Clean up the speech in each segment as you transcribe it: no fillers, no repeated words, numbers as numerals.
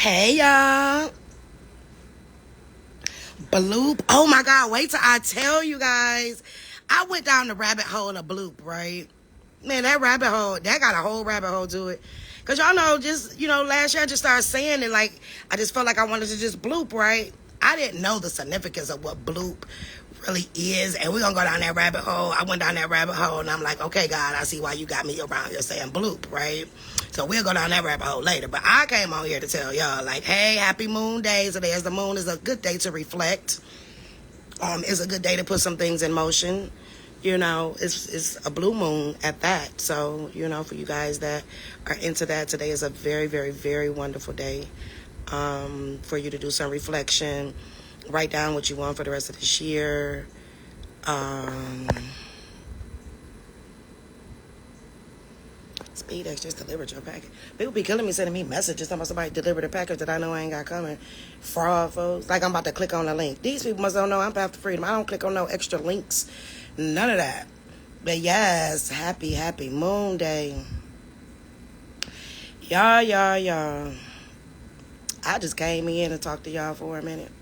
Hey y'all. Bloop. Oh my god, wait till I tell you guys. I went down the rabbit hole of bloop, right? Man, that rabbit hole, that got a whole rabbit hole to it. Cause y'all know, just last year I just started saying it like I just felt like I wanted to just bloop, right? I didn't know the significance of what bloop really is, and we're gonna go down that rabbit hole. I went down that rabbit hole and I'm like, okay, God, I see why you got me around here saying bloop, right? So we'll go down that rabbit hole later. But I came on here to tell y'all, like, hey, happy moon day. Today as the moon is a good day to reflect. It's a good day to put some things in motion. It's a blue moon at that. So, for you guys that are into that, today is a very, very, very wonderful day for you to do some reflection. Write down what you want for the rest of this year. Um, SpeedX just delivered your package. People be killing me, sending me messages talking about somebody delivered a package that I know I ain't got coming. Fraud, folks. Like I'm about to click on the link. These people must don't know I'm Path to Freedom. I don't click on no extra links. None of that. But yes, happy, happy moon day. Y'all. I just came in and talked to y'all for a minute.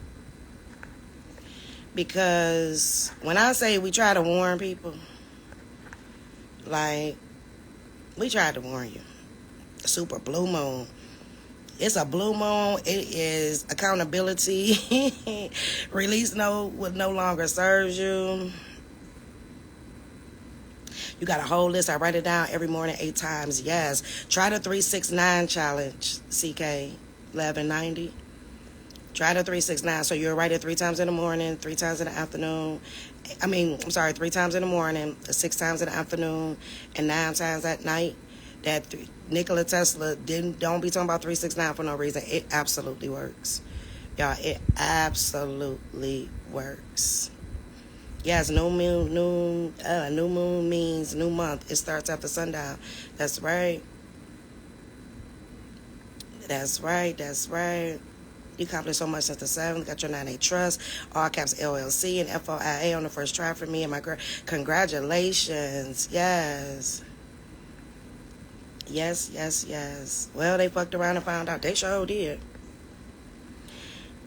Because when I say we try to warn people, like, we tried to warn you. Super blue moon. It's a blue moon. It is accountability. Release what no longer serves you. You got a whole list. I write it down every morning 8 times. Yes. Try the 369 challenge, CK 1190. Try the 369. So you'll write it 3 times in the morning, 3 times in the afternoon. 3 times in the morning, 6 times in the afternoon, and 9 times at night. Nikola Tesla don't be talking about 369 for no reason. It absolutely works. Y'all, it absolutely works. Yes, new moon means new month. It starts after sundown. That's right. You accomplished so much since the 7th. Got your 9A trust, all caps LLC and FOIA on the first try for me and my girl. Congratulations. Yes. Well, they fucked around and found out. They sure did.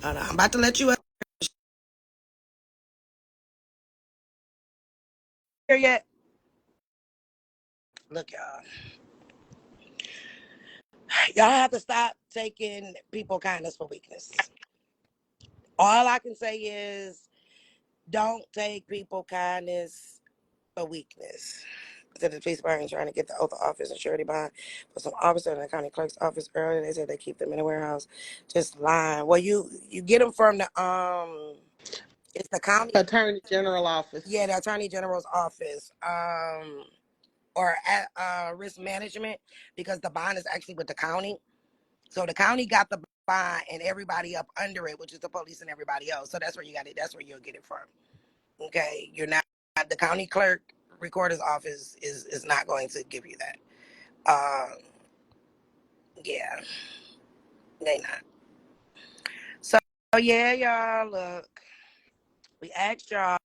I'm about to let you up here yet. Look, y'all. Y'all have to stop taking people kindness for weakness. All I can say is don't take people kindness for weakness. Said the police department trying to get the oath of office and surety bond for some officer in the county clerk's office earlier. They said they keep them in the warehouse. Just lying. Well, you get them from the it's the county. Attorney General office. Yeah, the attorney general's office. Or at risk management, because the bond is actually with the county. So the county got the bond and everybody up under it, which is the police and everybody else. So that's where you got it. That's where you'll get it from. Okay, you're not the county clerk recorder's office is not going to give you that. Um, yeah, they not. So yeah, y'all. Look, we asked y'all.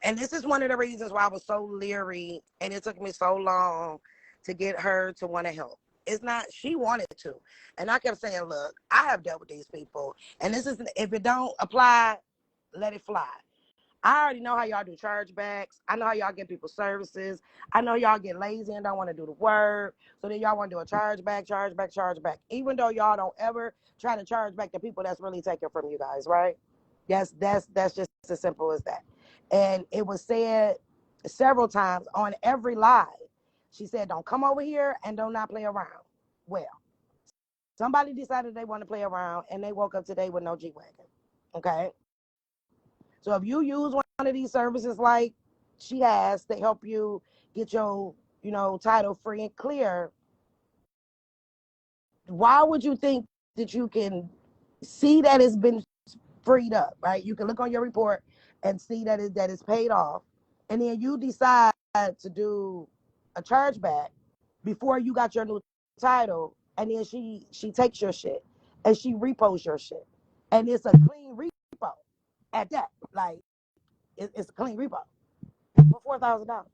And this is one of the reasons why I was so leery, and it took me so long to get her to want to help. It's not she wanted to, and I kept saying, "Look, I have dealt with these people, and this is if it don't apply, let it fly." I already know how y'all do chargebacks. I know how y'all get people services. I know y'all get lazy and don't want to do the work. So then y'all want to do a chargeback. Even though y'all don't ever try to charge back the people that's really taking from you guys, right? That's just as simple as that. And it was said several times on every live. She said, "Don't come over here and do not play around." Well, somebody decided they want to play around and they woke up today with no G-Wagon. Okay? So if you use one of these services like she has to help you get your, title free and clear, why would you think that you can see that it's been freed up, right? You can look on your report and see that it's paid off, and then you decide to do a chargeback before you got your new title, and then she takes your shit and she repos your shit, and it's a clean repo at that. Like it's a clean repo for $4,000.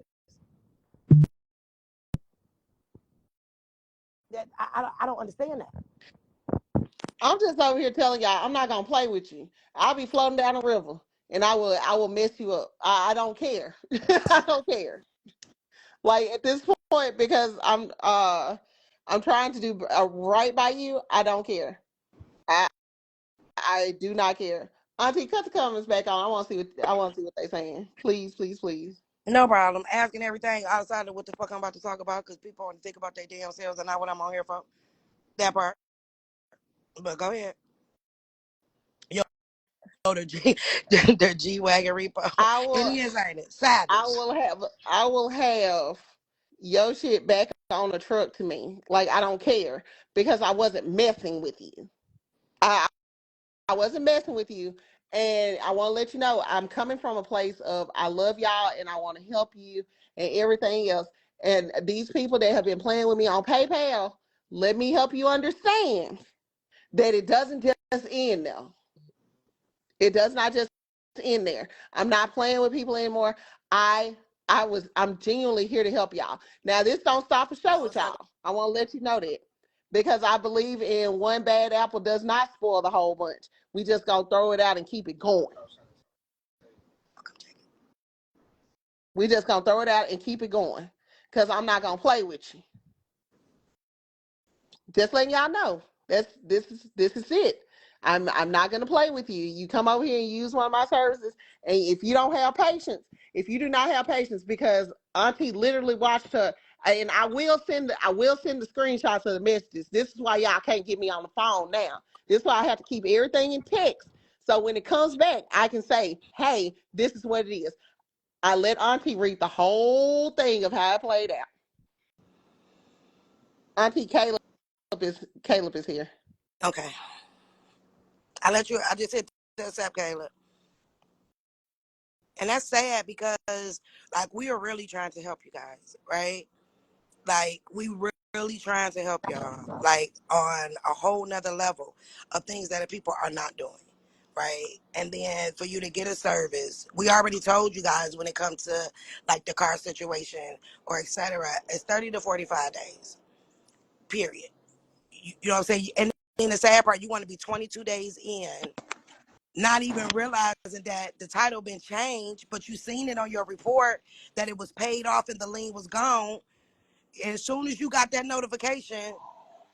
That I don't understand that. I'm just over here telling y'all I'm not gonna play with you. I'll be floating down the river and I will mess you up. I don't care. I don't care. Like at this point, because I'm trying to do right by you. I don't care. I I do not care. Auntie, cut the comments back on. I want to see what they saying. Please, please, please. No problem. Asking everything outside of what the fuck I'm about to talk about because people want to think about their damn selves and not what I'm on here for. That part. But go ahead. Yo, the G, the G wagon repo. I It will is, ain't it? I Savage. will have I will have your shit back on the truck to me. Like I don't care because I wasn't messing with you. I wasn't messing with you. And I want to let you know I'm coming from a place of I love y'all and I want to help you and everything else. And these people that have been playing with me on PayPal, let me help you understand that it doesn't just end there. It does not just end there. I'm not playing with people anymore. I I'm genuinely here to help y'all. Now this don't stop a show with What's up? y'all. I want to let you know that. Because I believe in one bad apple does not spoil the whole bunch. We just gonna throw it out and keep it going. We just gonna throw it out and keep it going. Cause I'm not gonna play with you. Just letting y'all know. This is it. I'm not gonna play with you. You come over here and use one of my services, and if you don't have patience, if you do not have patience, because Auntie literally watched her, and I will send the screenshots of the messages. This is why y'all can't get me on the phone now. This is why I have to keep everything in text. So when it comes back, I can say, hey, this is what it is. I let Auntie read the whole thing of how it played out. Auntie Caleb is here. Okay. I just hit the accept, Caleb. And that's sad because, like, we are really trying to help you guys, right? Like, really trying to help y'all, like, on a whole nother level of things that people are not doing, right? And then for you to get a service, we already told you guys when it comes to, like, the car situation or etc., it's 30 to 45 days, period. You know what I'm saying? And then the sad part, you want to be 22 days in, not even realizing that the title been changed, but you seen it on your report that it was paid off and the lien was gone. And as soon as you got that notification,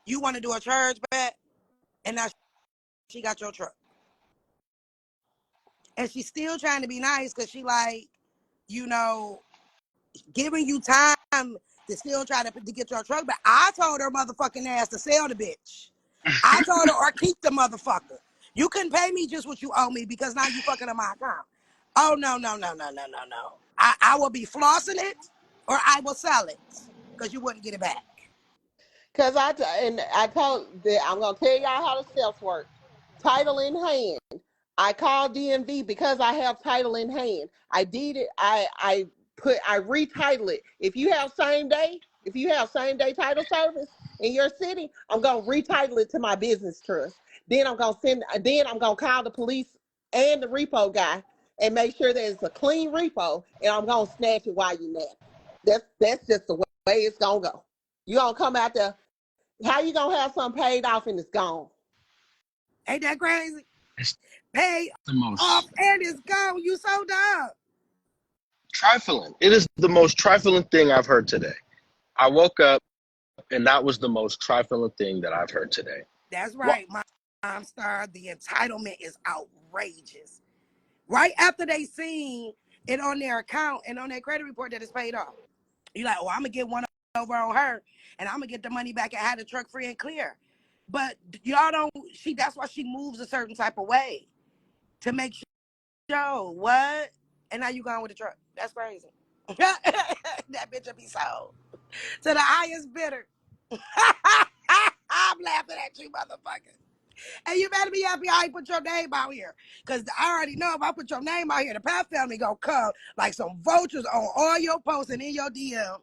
you want to do a charge back, and now she got your truck. And she's still trying to be nice because she like, you know, giving you time to still try to get your truck back. I told her motherfucking ass to sell the bitch. I told her or keep the motherfucker. You couldn't pay me just what you owe me because now you fucking on my account. Oh no, no, no, no, no, no, no. I will be flossing it or I will sell it because you wouldn't get it back. And I told that I'm gonna tell y'all how the steps work. Title in hand. I called DMV because I have title in hand. I did it. I retitle it. If you have same day title service in your city, I'm gonna retitle it to my business trust. Then I'm gonna call the police and the repo guy and make sure that it's a clean repo, and I'm gonna snatch it while you're at it. That's just the way it's gonna go. You gonna come out there. How you gonna have something paid off and it's gone? Ain't that crazy? It's Pay the off most and it's gone. You so dumb. trifling. It is the most trifling thing I've heard today. I woke up and that was the most trifling thing that I've heard today. That's What? right, Mom Star. The entitlement is outrageous. Right after they seen it on their account and on their credit report that it's paid off. You like, oh, I'm gonna get one over on her, and I'm gonna get the money back and have the truck free and clear. But y'all don't. That's why she moves a certain type of way to make sure what. And now you going with the truck. That's crazy. That bitch will be sold to the highest bidder. I'm laughing at you, motherfucker. And you better be happy I ain't put your name out here. Because I already know if I put your name out here, the Pat family gonna come like some vultures on all your posts and in your DM.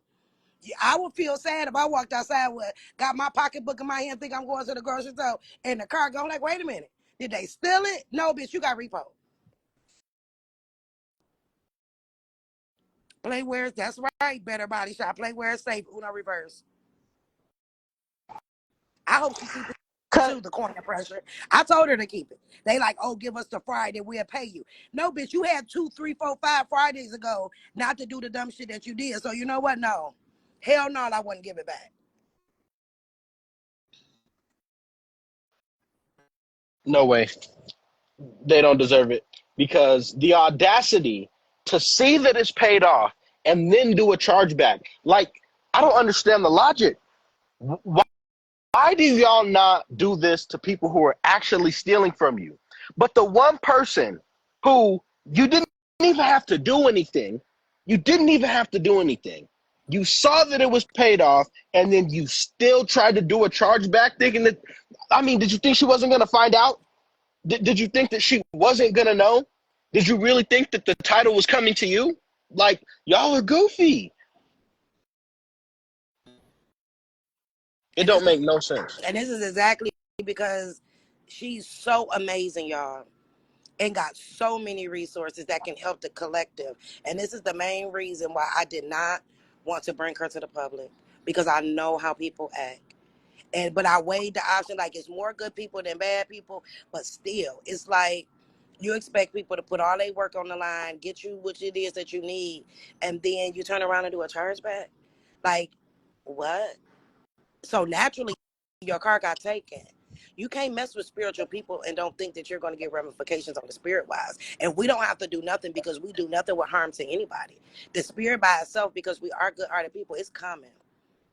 I would feel sad if I walked outside with got my pocketbook in my hand, think I'm going to the grocery store, and the car going like, wait a minute, did they steal it? No, bitch, you got repo. Play where that's right, better body shop. Play where it's safe. Uno reverse. I hope she see this. Cause too, the coin pressure. I told her to keep it. They like, oh, give us the Friday, we'll pay you. No, bitch, you had 2, 3, 4, 5 Fridays ago not to do the dumb shit that you did. So you know what? No. Hell no, I wouldn't give it back. No way. They don't deserve it because the audacity to see that it's paid off and then do a chargeback. Like, I don't understand the logic. Why do y'all not do this to people who are actually stealing from you? But the one person who you didn't even have to do anything, you didn't even have to do anything. You saw that it was paid off, and then you still tried to do a chargeback, thinking that, I mean, did you think she wasn't going to find out? Did you think that she wasn't going to know? Did you really think that the title was coming to you? Like, y'all are goofy. It And this don't is make no sense. and this is exactly because she's so amazing, y'all, and got so many resources that can help the collective. And this is the main reason why I did not want to bring her to the public, because I know how people act. And but I weighed the option, like it's more good people than bad people, but still, it's like you expect people to put all their work on the line, get you what it is that you need, and then you turn around and do a chargeback. Like, what? So naturally, your car got taken. You can't mess with spiritual people and don't think that you're going to get ramifications on the spirit wise. And we don't have to do nothing because we do nothing with harm to anybody. The spirit by itself, because we are good-hearted people, it's coming.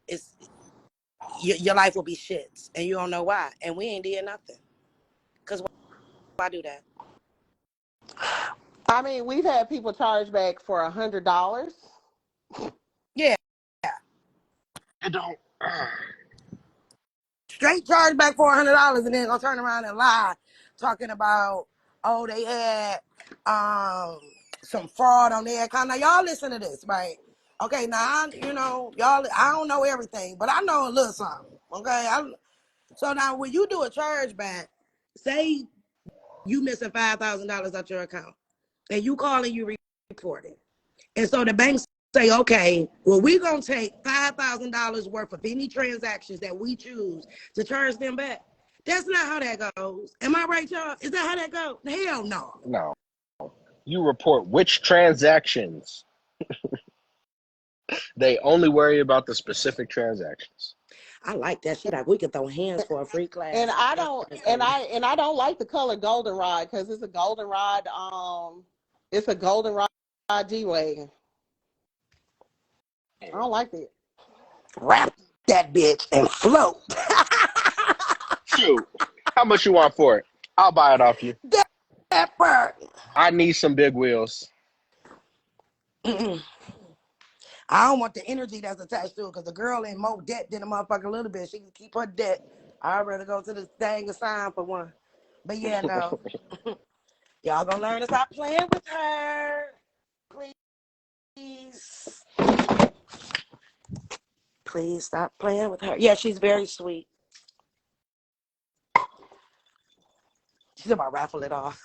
It's your life will be shits, and you don't know why. And we ain't did nothing. Cause why do that? I mean, we've had people charge back for $100. Yeah, It don't. straight charge back $400, and then gonna turn around and lie, talking about, oh, they had some fraud on their account. Now y'all listen to this, right? Okay, now y'all, I don't know everything, but I know a little something. Okay, so now when you do a charge back, say you missing $5,000 out your account, and you call and you report it, and so the bank say, okay, well, we're going to take $5,000 worth of any transactions that we choose to charge them back. That's not how that goes. Am I right, y'all? Is that how that goes? Hell no. No. You report which transactions. They only worry about the specific transactions. I like that. She like, we could throw hands for a free And class. I don't and I don't like the color goldenrod because it's a goldenrod it's a goldenrod G-Wagon. I don't like it. Wrap that bitch and float. Shoot. How much you want for it? I'll buy it off you. That part. I need some big wheels. Mm-mm. I don't want the energy that's attached to it, because the girl in more debt than a motherfucker a little bit. She can keep her debt. I'd rather go to the thing and sign for one. But yeah, no. Y'all gonna learn to stop playing with her. Please. Please stop playing with her. Yeah, she's very sweet. She's about raffle it off.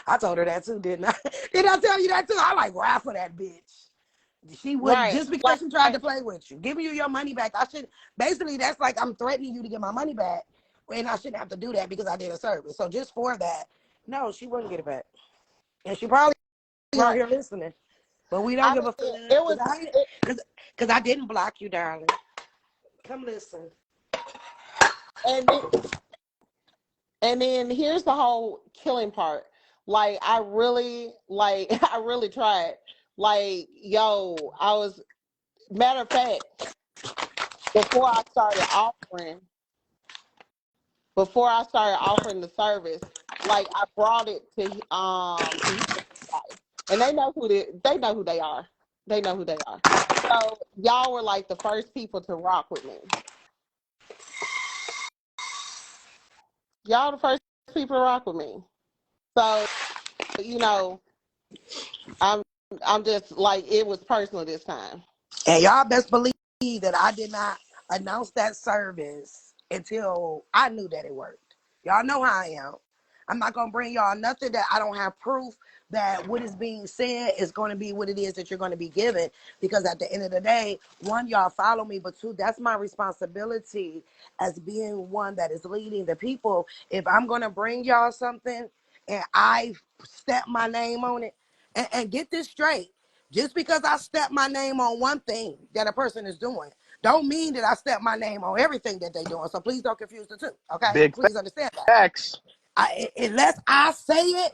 I told her that too, didn't I? Did I tell you that too? I like raffle that bitch. She would, Right. just because Like she tried to play with you, giving you your money back. I should basically, that's like I'm threatening you to get my money back, and I shouldn't have to do that because I did a service. So just for that, no, she wouldn't get it back, and she probably on right. here listening. But we don't I give mean a fuck it was because I didn't block you, darling. Come listen. and then, and then here's the whole killing part. Like I really I really tried. Like, yo, I was matter of fact, before I started offering before I started offering the service, like I brought it to his wife, and they know who they are. They know who they are. So y'all were like the first people to rock with me. Y'all the first people to rock with me. So you know, I'm I'm just like it was personal this time. And y'all best believe that I did not announce that service until I knew that it worked. Y'all know how I am. I'm not gonna bring y'all nothing that I don't have proof that what is being said is going to be what it is that you're going to be given. Because at the end of the day, one, y'all follow me, but two, that's my responsibility as being one that is leading the people. If I'm going to bring y'all something and I step my name on it, and get this straight, just because I step my name on one thing that a person is doing, don't mean that I step my name on everything that they're doing. So please don't confuse the two. Okay, Big please understand that. facts. Unless I say it,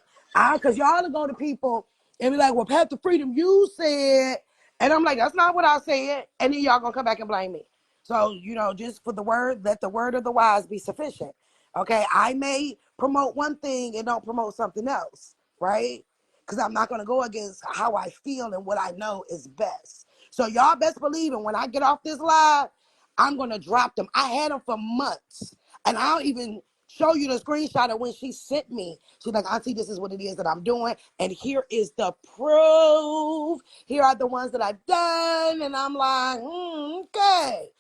because y'all to go to people and be like, well, Pastor Freedom, you said, and I'm like, that's not what I said, and then y'all gonna come back and blame me. So, just for the word, let the word of the wise be sufficient. Okay, I may promote one thing and don't promote something else, right? Because I'm not gonna go against how I feel and what I know is best. So y'all best believe, and when I get off this live, I'm gonna drop them. I had them for months, and I'll even show you the screenshot of when she sent me. She's like, Auntie, this is what it is that I'm doing. And here is the proof. Here are the ones that I've done. And I'm like, okay.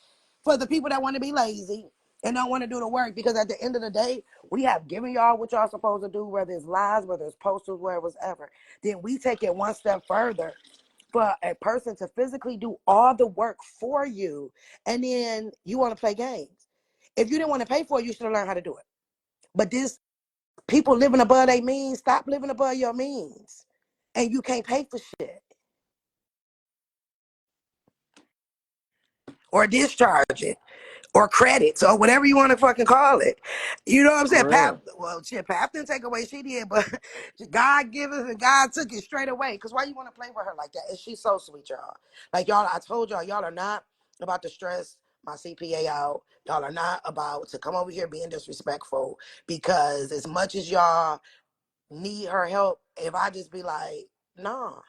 For the people that want to be lazy and don't want to do the work, because at the end of the day, we have given y'all what y'all supposed to do, whether it's lies, whether it's posters, whatever. Then we take it one step further for a person to physically do all the work for you, and then you want to play games. If you didn't want to pay for it, you should have learned how to do it. But this people living above their means, stop living above your means. And you can't pay for shit. Or discharge it. Or credits or whatever you want to fucking call it. You know what I'm saying? For real. Pap didn't take away, she did, but God gave it and God took it straight away. Because why you want to play with her like that? And she's so sweet, y'all. Like, y'all, I told y'all are not about to stress my CPA out. Y'all are not about to come over here being disrespectful, because as much as y'all need her help, if I just be like, nah,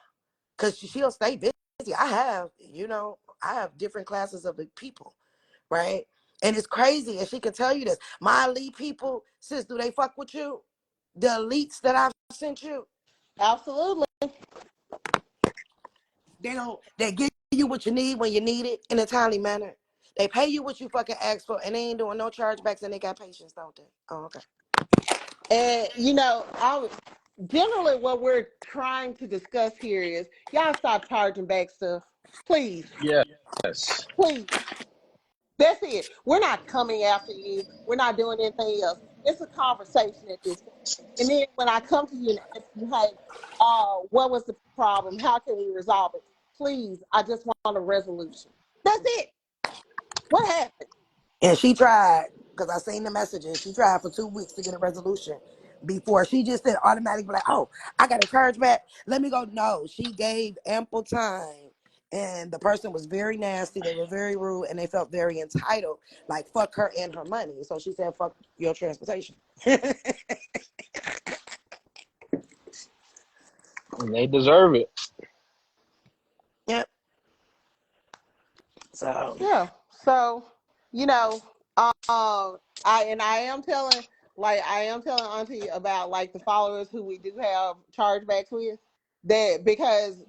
because she'll stay busy. I have different classes of the people, right? And it's crazy, and she can tell you this. My elite people, sis, do they fuck with you? The elites that I've sent you, Absolutely. they give you what you need when you need it in a timely manner. They pay you what you fucking ask for, and they ain't doing no chargebacks, and they got patience, don't they? Oh, okay. And I generally what we're trying to discuss here is y'all stop charging back stuff, please, Yes. please. That's it. We're not coming after you. We're not doing anything else. It's a conversation at this point. And then when I come to you and ask you, hey, what was the problem? How can we resolve it? Please, I just want a resolution. That's it. What happened? And she tried, because I seen the message, and she tried for 2 weeks to get a resolution before she just said automatically, like, oh, I got a charge back. Let me go. No, she gave ample time. And the person was very nasty. They were very rude, and they felt very entitled. Like, fuck her and her money. So she said, fuck your transportation. And they deserve it. Yep. So, Yeah. So, you know, I am telling Auntie about like the followers who we do have chargebacks with, that because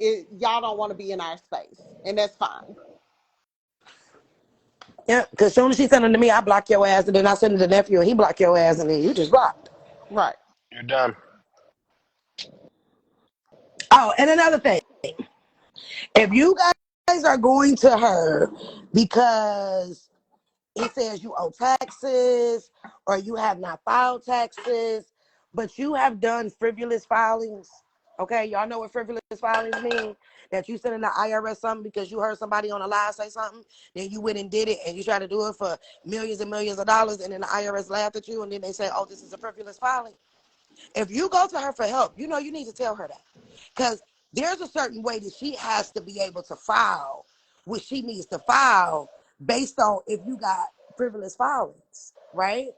y'all don't want to be in our space, and that's fine. yeah, because soon as she sent them to me, I block your ass, and then I send it to nephew, and he block your ass, and then you just blocked. Right. You're done. Oh, and another thing. If you guys are going to her because it says you owe taxes or you have not filed taxes, but you have done frivolous filings, okay? Y'all know what frivolous filings mean? That you sent in the IRS something because you heard somebody on a live say something, then you went and did it, and you tried to do it for millions and millions of dollars, and then the IRS laughed at you, and then they say, oh, this is a frivolous filing. If you go to her for help, you need to tell her that. Because there's a certain way that she has to be able to file what she needs to file based on if you got frivolous filings, right?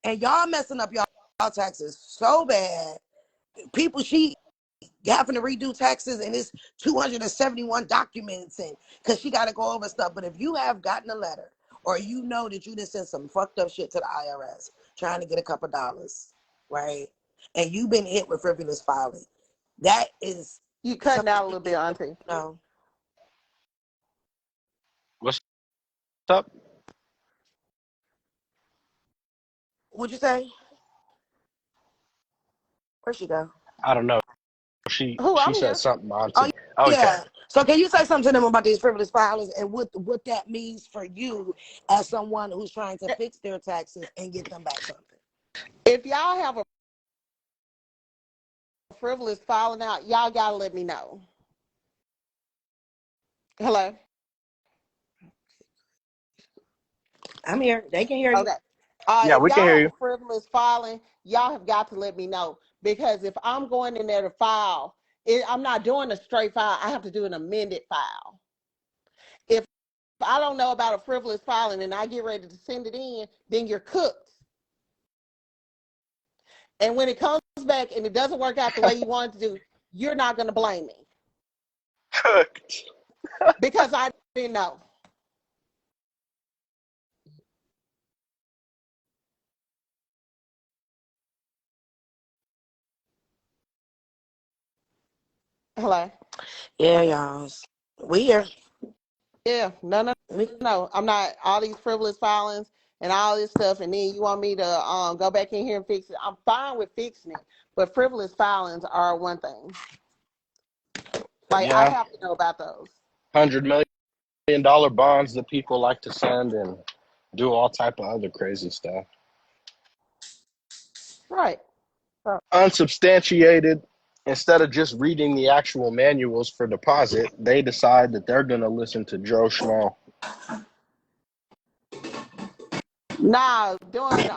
And y'all messing up y'all taxes so bad. People, she having to redo taxes, and it's 271 documents, and because she got to go over stuff. But if you have gotten a letter, or you know that you just sent some fucked up shit to the IRS trying to get a couple dollars, right? And you've been hit with frivolous filing, that is You cutting something out a you little need bit, to Auntie. know. What's up? What'd you say? Where'd she go? I don't know. She Who? she I'm said here. something on Oh to. Okay. yeah. So can you say something to them about these frivolous filings and what that means for you as someone who's trying to fix their taxes and get them back something? If y'all have a frivolous filing out, y'all gotta let me know. Hello. I'm here. They can hear you. Okay. Yeah, If we can y'all hear have you. a frivolous filing, y'all have got to let me know, because if I'm going in there to file, I'm not doing a straight file. I have to do an amended file. If I don't know about a frivolous filing and I get ready to send it in, then you're cooked. And when it comes back and it doesn't work out the way you want it to do, you're not going to blame me Cooked. because I didn't know. Hello. Yeah, Okay. y'all. We here. Yeah. No, no, We, no. I'm not all these frivolous filings and all this stuff, and then you want me to go back in here and fix it. I'm fine with fixing it, but frivolous filings are one thing. Like I Yeah, have to know about those. $100 million bonds that people like to send and do all type of other crazy stuff. Right. Unsubstantiated. Instead of just reading the actual manuals for deposit, they decide that they're going to listen to Joe Schmo. Now doing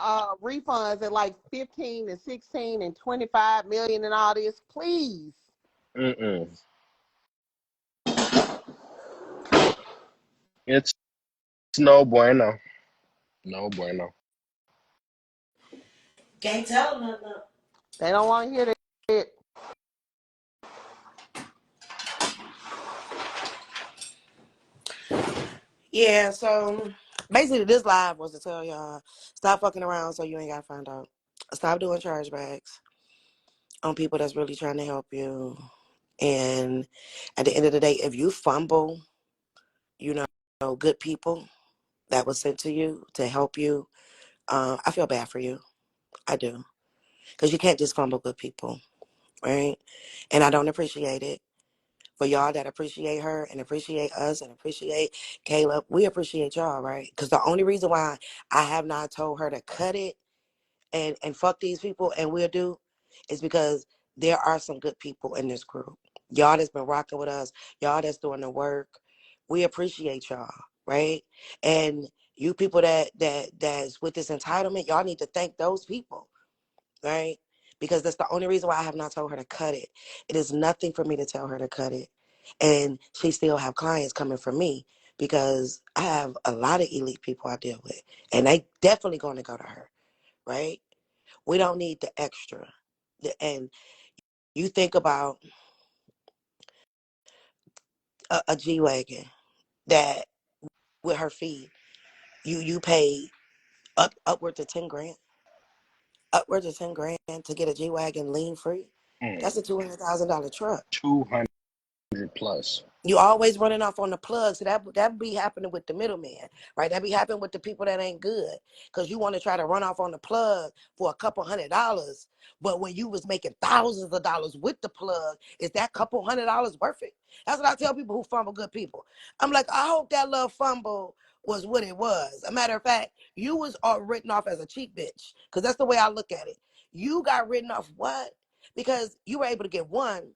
refunds at like 15 and 16 and 25 million and all this, please. Mm-mm. It's no bueno. No bueno. can't tell them nothing. They don't want to hear that. Yeah, so basically this live was to tell y'all stop fucking around so you ain't gotta find out. Stop doing chargebacks on people that's really trying to help you. And at the end of the day, if you fumble, you know, good people that was sent to you to help you, I feel bad for you. I do. Because you can't just fumble good people, right? And I don't appreciate it. For y'all that appreciate her and appreciate us and appreciate Caleb, we appreciate y'all, right? Because the only reason why I have not told her to cut it and fuck these people and we'll do is because there are some good people in this group. Y'all that's been rocking with us, y'all that's doing the work. We appreciate y'all, right? And you people that's with this entitlement, y'all need to thank those people, right? Because that's the only reason why I have not told her to cut it. It is nothing for me to tell her to cut it. And she still have clients coming from me because I have a lot of elite people I deal with. And they definitely going to go to her, right? We don't need the extra. And you think about a G Wagon that with her fee, you pay upwards of 10 grand. Upwards of 10 grand to get a G Wagon lean free. That's a $200,000 truck. 200 plus. You always running off on the plug. So that be happening with the middleman, right? That be happening with the people that ain't good. Cause you want to try to run off on the plug for a couple $100. But when you was making thousands of dollars with the plug, is that couple $100 worth it? That's what I tell people who fumble good people. I'm like, I hope that little fumble was what it was. A matter of fact, you was all written off as a cheap bitch. Cause that's the way I look at it. You got written off what? Because you were able to get one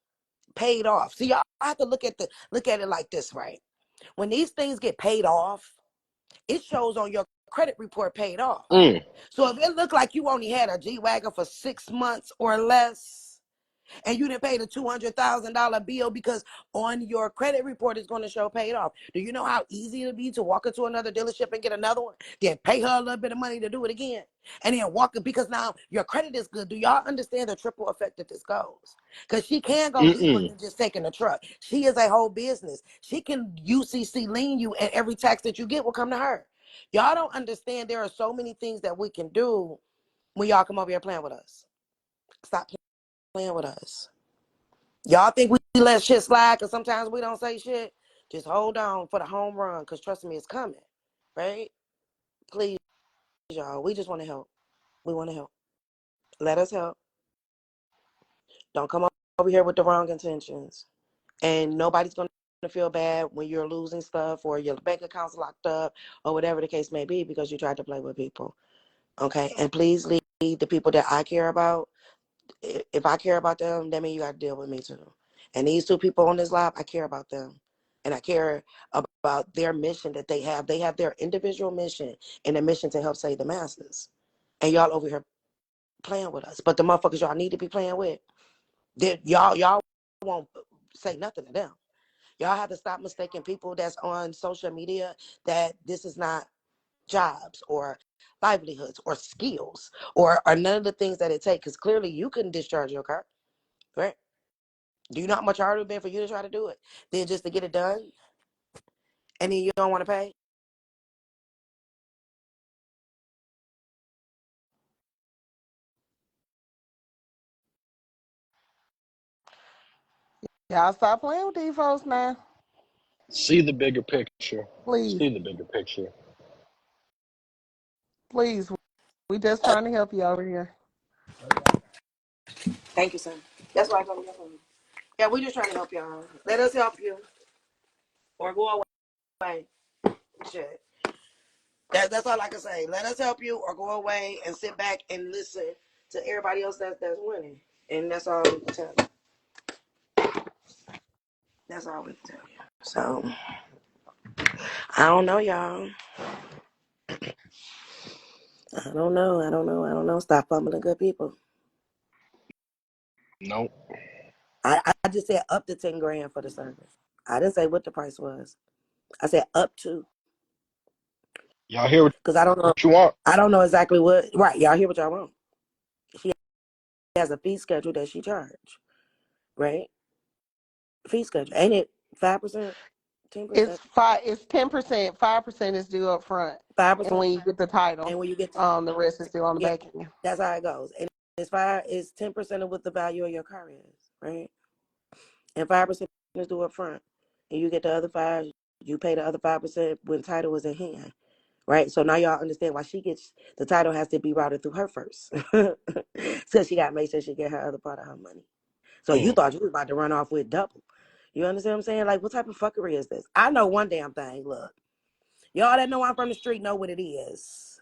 paid off. See, y'all have to look at it like this, right? When these things get paid off, it shows on your credit report paid off. Mm. So if it looked like you only had a G Wagon for 6 months or less, and you didn't pay the $200,000 bill because on your credit report it's going to show paid off. Do you know how easy it'll be to walk into another dealership and get another one, then pay her a little bit of money to do it again, and then walk it because now your credit is good? Do y'all understand the triple effect that this goes? Because she can go deeper Mm-mm. than just taking a truck. She is a whole business. She can UCC lean you, and every tax that you get will come to her. Y'all don't understand there are so many things that we can do when y'all come over here playing with us. Stop playing with us. Y'all think we let shit slide because sometimes we don't say shit? Just hold on for the home run because trust me, it's coming. Right? Please, y'all. We just want to help. We want to help. Let us help. Don't come over here with the wrong intentions. And nobody's going to feel bad when you're losing stuff or your bank account's locked up or whatever the case may be because you tried to play with people. Okay. And please leave the people that I care about. If I care about them, that means you got to deal with me too. And these two people on this live, I care about them. And I care about their mission that they have. They have their individual mission and a mission to help save the masses. And y'all over here playing with us. But the motherfuckers y'all need to be playing with, y'all won't say nothing to them. Y'all have to stop mistaking people that's on social media that this is not jobs or livelihoods or skills or none of the things that it takes. Because clearly you couldn't discharge your car, right? Do you know how much harder it would have been for you to try to do it than just to get it done? And then you don't want to pay? Y'all stop playing with these folks now. See the bigger picture. Please, See the bigger picture. please. We just trying to help you over here. Thank you, son. That's why I told you. Yeah, we're just trying to help y'all. Let us help you or go away. Shit. That's all I can say. Let us help you or go away and sit back and listen to everybody else that's winning. And that's all we can tell you. That's all we can tell you. So I don't know, y'all. I don't know. Stop fumbling good people. Nope. I just said up to 10 grand for the service. I didn't say what the price was. I said up to. Y'all hear what Because I don't know. you want? I don't know exactly what. Right. Y'all hear what y'all want. She has a fee schedule that she charge. Right? Fee schedule. Ain't it 5%? 10%? It's 10%. 5% is due up front, and 5%? when you get the title, And when you get to, the rest is due on the yeah, back end. that's how it goes. And it's 10% of what the value of your car is, right? And 5% is due up front. And you get the other 5, you pay the other 5% when title is in hand. Right? So now y'all understand why she gets the title has to be routed through her first. So she gotta make sure she get her other part of her money. So you Mm. thought you was about to run off with double. You understand what I'm saying? Like, what type of fuckery is this? I know one damn thing. Look, y'all that know I'm from the street know what it is.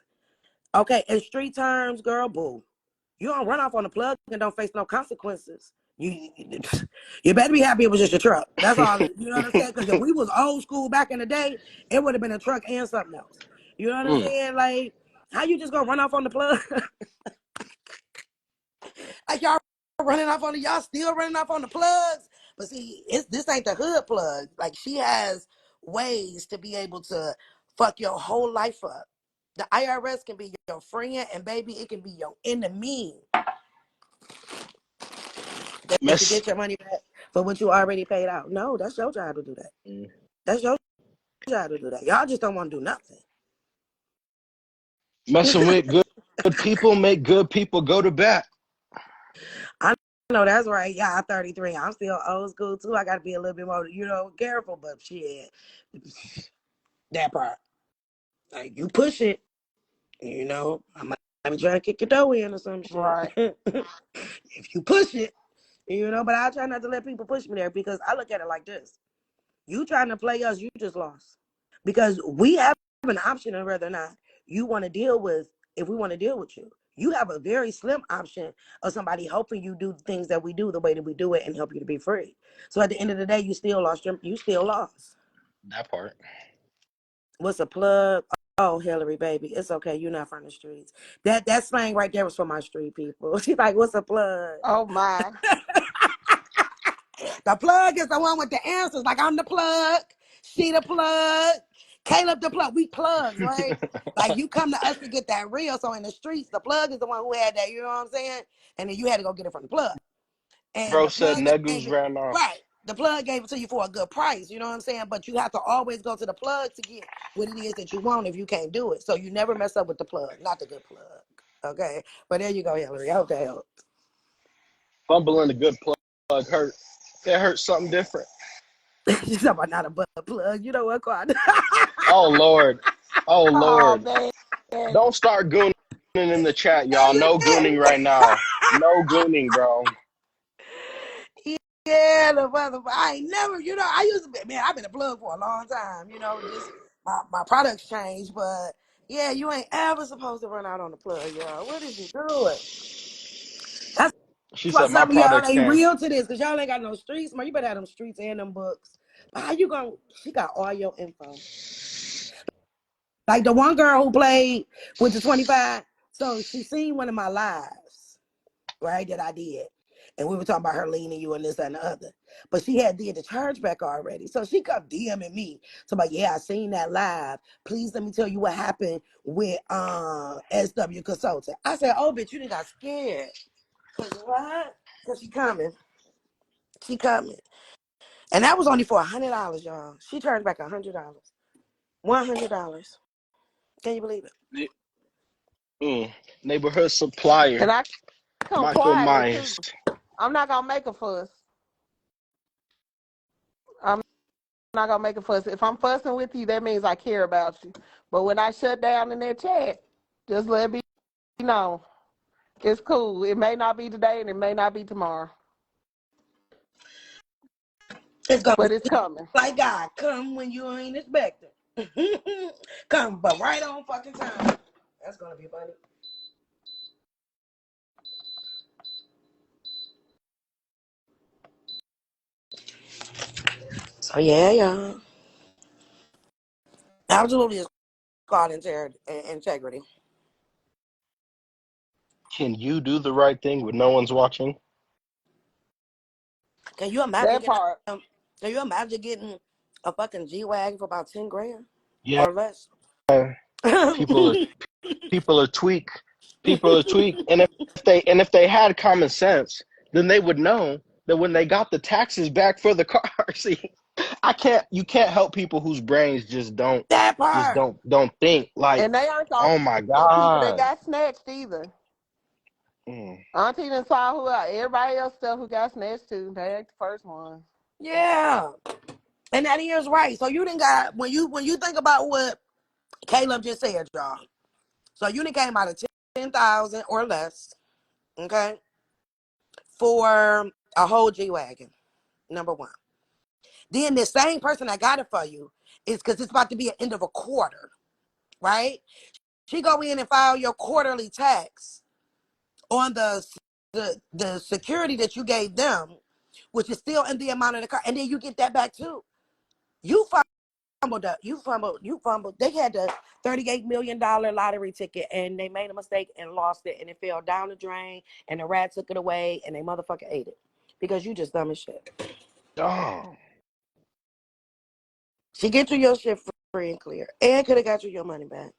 Okay, in street terms, girl, boo. You don't run off on the plug and don't face no consequences. You better be happy it was just a truck. That's all. You know what I'm saying? Because if we was old school back in the day, it would have been a truck and something else. You know what I'm Mm. saying? Like, how you just gonna run off on the plug? Like y'all running off on y'all still running off on the plugs. But see, this ain't the hood plug. Like she has ways to be able to fuck your whole life up. The IRS can be your friend, and baby, it can be your enemy. That you Mess. get your money back for what you already paid out. No, that's your job to do that. Mm. That's your job to do that. Y'all just don't want to do nothing. Messing with good people make good people go to bat. I know that's right. Yeah, I'm 33. I'm still old school too. I got to be a little bit more, careful. But shit, that part. Like you push it, I might be trying to kick your dough in or some shit. Right. If you push it, but I try not to let people push me there because I look at it like this. You trying to play us, you just lost. Because we have an option of whether or not you want to deal with, if we want to deal with you. You have a very slim option of somebody helping you do things that we do the way that we do it and help you to be free. So at the end of the day, you still lost. You still lost. That part. What's a plug? Oh, Hillary, baby, it's okay. You're not from the streets. That slang right there was for my street people. She's like, "What's a plug?" Oh my. The plug is the one with the answers. Like I'm the plug, she the plug, Caleb the plug. We plugs, right? Like you come to us to get that real. So in the streets, the plug is the one who had that. You know what I'm saying? And then you had to go get it from the plug. And Bro the said plug gave Negus it ran off. right. The plug gave it to you for a good price. You know what I'm saying? But you have to always go to the plug to get what it is that you want if you can't do it. So you never mess up with the plug, not the good plug. Okay. But there you go, Hillary. I hope that helps. Fumbling a good plug hurt. It hurt something different. She's talking about not a butt plug. You know what, Quad? Oh Lord. Oh Oh Lord. man. Don't start gooning in the chat, y'all. No gooning right now. No gooning, bro. Yeah, the mother. I ain't never, I used to be, man, I've been a plug for a long time, just my products changed, but yeah, you ain't ever supposed to run out on the plug, y'all. What is you doing? That's She why said my some of y'all products ain't can. real to this, because y'all ain't got no streets, man. You better have them streets and them books. But how you gonna, she got all your info. Like the one girl who played with the 25, so she seen one of my lives, right, that I did. And we were talking about her leaning you and this and the other. But she had did the chargeback already. So she kept DMing me. So like, yeah, I seen that live. Please let me tell you what happened with SW Consulting. I said, oh, bitch, you done got scared. Cause what? Cause she coming. She coming. And that was only for $100, y'all. She charged back $100. $100. Can you believe it? Mm. Neighborhood supplier, And I come Michael quietly too. Myers. I'm not gonna make a fuss. I'm not gonna make a fuss. If I'm fussing with you, that means I care about you. But when I shut down in that chat, just let me know. It's cool. It may not be today and it may not be tomorrow. It's gonna But it's be coming. like God. Come when you ain't expecting. Come, but right on fucking time. That's gonna be funny. So yeah, y'all. Absolutely is called integrity. Can you do the right thing when no one's watching? Can you imagine That getting part. can you imagine getting a fucking G Wagon for about 10 grand Yeah, or less? people are people are tweak. People are tweak. And if they had common sense, then they would know that when they got the taxes back for the car. See, I can't. You can't help people whose brains That just part. don't think like, And they aren't the oh my only people that god. got snatched either. Mm. Auntie done saw who everybody else stuff who got snatched too. They ain't the first one. Yeah. And that is right. So you didn't got when you think about what Caleb just said, y'all. So you done came out of 10,000 or less, okay, for a whole G Wagon, number one. Then the same person that got it for you is because it's about to be an end of a quarter, right? She go in and file your quarterly tax on the security that you gave them, which is still in the amount of the car, and then you get that back too. You fumbled up. You fumbled. They had the $38 million lottery ticket, and they made a mistake and lost it, and it fell down the drain, and the rat took it away, and they motherfucker ate it because you just dumb as shit. Oh, She get you your shit free and clear, and could have got you your money back.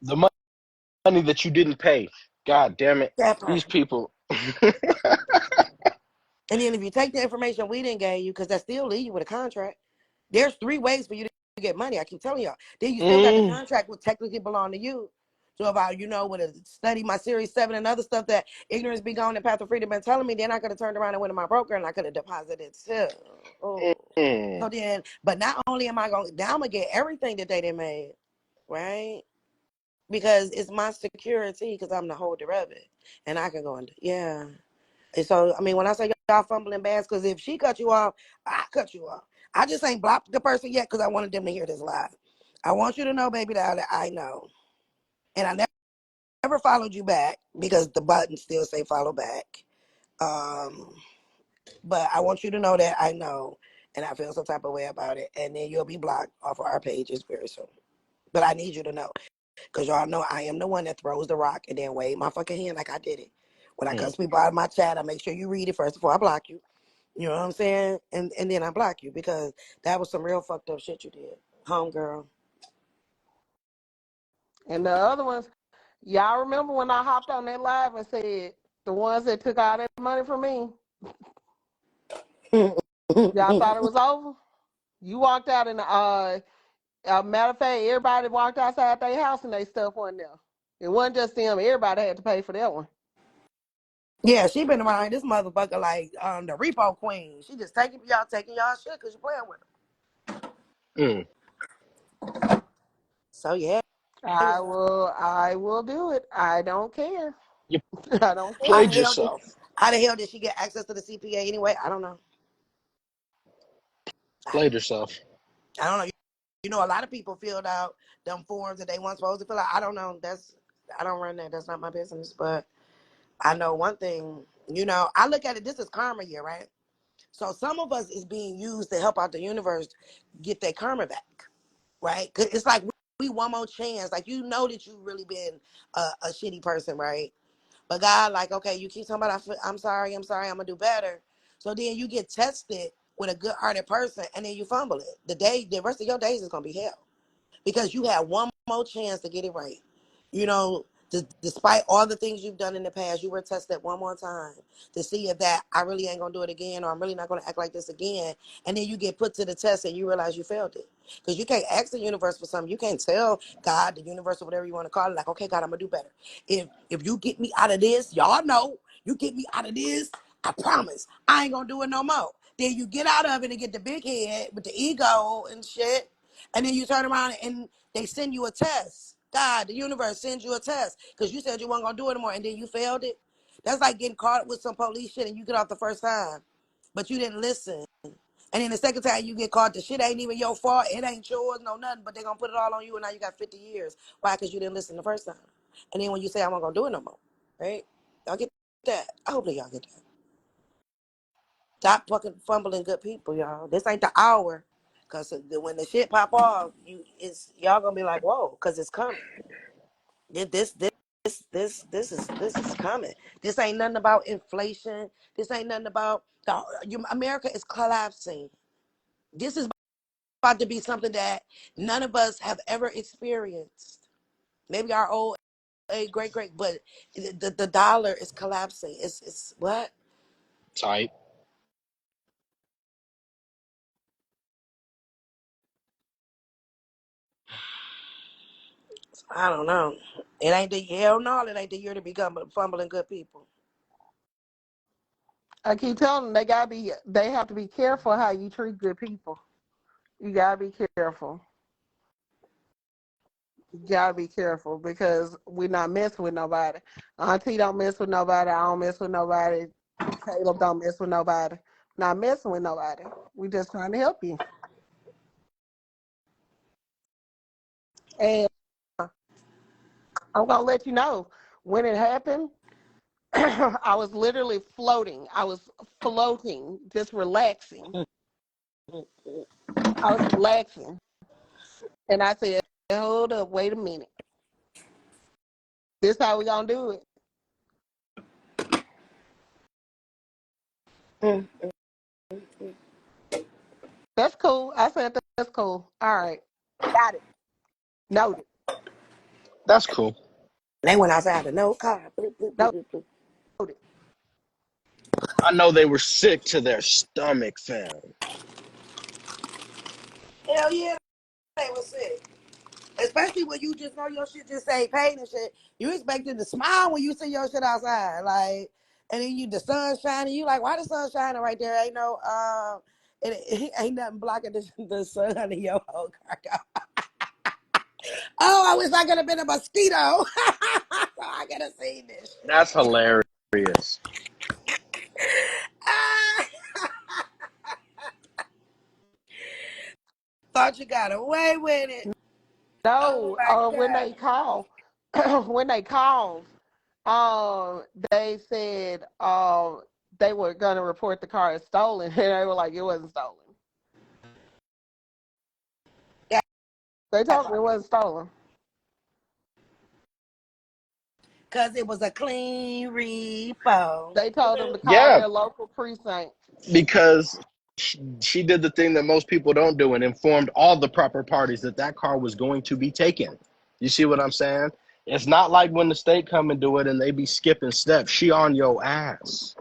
the money that you didn't pay. God damn it. That These part. people. And then if you take the information we didn't give you, because that still leave you with a contract. There's 3 ways for you to get money. I keep telling y'all. Then you still got the Mm, contract would technically belong to you. So if I, would have studied my Series 7 and other stuff that Ignorance Be Gone and Path of Freedom been telling me, then I could have turned around and went to my broker and I could have deposited too. Oh. mm. So then, but not only am I going, now I'm going to get everything that they did made, right? Because it's my security because I'm the holder of it. And I can go and, yeah. And so, I mean, when I say y'all fumbling bags, because if she cut you off, I cut you off. I just ain't blocked the person yet because I wanted them to hear this live. I want you to know, baby, that I know. And I never followed you back because the button still say follow back. Um, but I want you to know that I know and I feel some type of way about it. And then you'll be blocked off of our pages very soon. But I need you to know. Because y'all know I am the one that throws the rock and then wave my fucking hand like I did it. When I Mm. cuss people out of my chat, I make sure you read it first before I block you. You know what I'm saying? And then I block you because that was some real fucked up shit you did. Homegirl. And the other ones, y'all remember when I hopped on that live and said the ones that took all that money from me, y'all thought it was over? You walked out and matter of fact, everybody walked outside their house and they stuff wasn't there. It wasn't just them, everybody had to pay for that one. Yeah, she been around this motherfucker like the repo queen. She just taking y'all shit because you playing with her. Mm. So yeah. I will do it. I don't care. You I don't How care. the played hell did yourself. how the hell did she get access to the CPA anyway? I don't know. Played herself. I don't know. You know, a lot of people filled out them forms that they weren't supposed to fill out. I don't know. I don't run that. That's not my business. But I know one thing. You know, I look at it. This is karma year, right? So some of us is being used to help out the universe get their karma back, right? 'Cause it's like we one more chance. Like you know that you really been a shitty person, right? But God, like, okay, you keep talking about I'm sorry, I'm gonna do better. So then you get tested with a good-hearted person, and then you fumble it. The rest of your days is gonna be hell because you had one more chance to get it right. You know, despite all the things you've done in the past, you were tested one more time to see if that I really ain't gonna do it again, or I'm really not gonna act like this again. And then you get put to the test and you realize you failed it. Because you can't ask the universe for something. You can't tell God, the universe, or whatever you want to call it, like, okay, God, I'm gonna do better. If you get me out of this, y'all know, you get me out of this, I promise I ain't gonna do it no more. Then you get out of it and get the big head with the ego and shit. And then you turn around and they send you a test. God, the universe sends you a test because you said you weren't gonna do it anymore, and then you failed it. That's like getting caught with some police shit and you get off the first time, but you didn't listen. And then the second time you get caught, the shit ain't even your fault. It ain't yours, no nothing. But they gonna put it all on you, and now you got 50 years. Why? Because you didn't listen the first time. And then when you say I'm not gonna do it no more, right? Y'all get that? I hope that y'all get that. Stop fucking fumbling good people, y'all. This ain't the hour. Cause when the shit pop off, y'all gonna be like, whoa, cause it's coming. This is coming. This ain't nothing about inflation. This ain't nothing about America is collapsing. This is about to be something that none of us have ever experienced. Maybe our old great, but the dollar is collapsing. It's what? Tight. I don't know. It ain't the hell no. It ain't the year to become fumbling good people. I keep telling them they have to be careful how you treat good people. You gotta be careful. You gotta be careful because we're not messing with nobody. Auntie don't mess with nobody. I don't mess with nobody. Caleb don't mess with nobody. Not messing with nobody. We just trying to help you. And I'm gonna let you know when it happened. I was literally floating. I was floating, just relaxing. I was relaxing, and I said, "Hold up, wait a minute. This how we gonna do it? Mm. That's cool." I said, "That's cool. All right, got it. Noted. That's cool. They went outside the no car. Bloop, bloop, bloop, bloop, bloop. Noted." I know they were sick to their stomach, fam. Hell yeah, they was sick. Especially when you just know your shit just say pain and shit. You expected to smile when you see your shit outside. Like, and then the sun shining. You like, why the sun shining right there? Ain't no, it ain't nothing blocking the sun in your whole car. Oh, I wish I could have been a mosquito. I could have seen this shit. That's hilarious. Ah, thought you got away with it. Oh No, my when God. they called, when they called, they said they were gonna report the car as stolen, and they were like, it wasn't stolen. They That told them part. it wasn't stolen. Because it was a clean repo. They told them to call Yeah, their local precinct. because she did the thing that most people don't do and informed all the proper parties that that car was going to be taken. You see what I'm saying? It's not like when the state come and do it and they be skipping steps. She on your ass.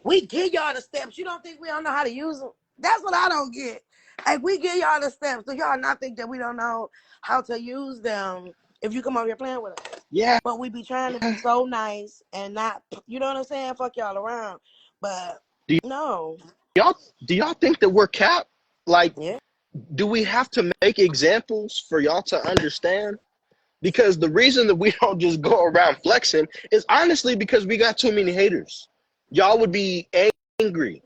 We give y'all the steps. You don't think we don't know how to use them? That's what I don't get. Like, we give y'all the steps. So y'all not think that we don't know how to use them if you come over here playing with us. Yeah. But we be trying to be so nice and not, you know what I'm saying? Fuck y'all around. But Do no. y'all do y'all think that we're capped? Like, Yeah. do we have to make examples for y'all to understand? Because the reason that we don't just go around flexing is honestly because we got too many haters. Y'all would be angry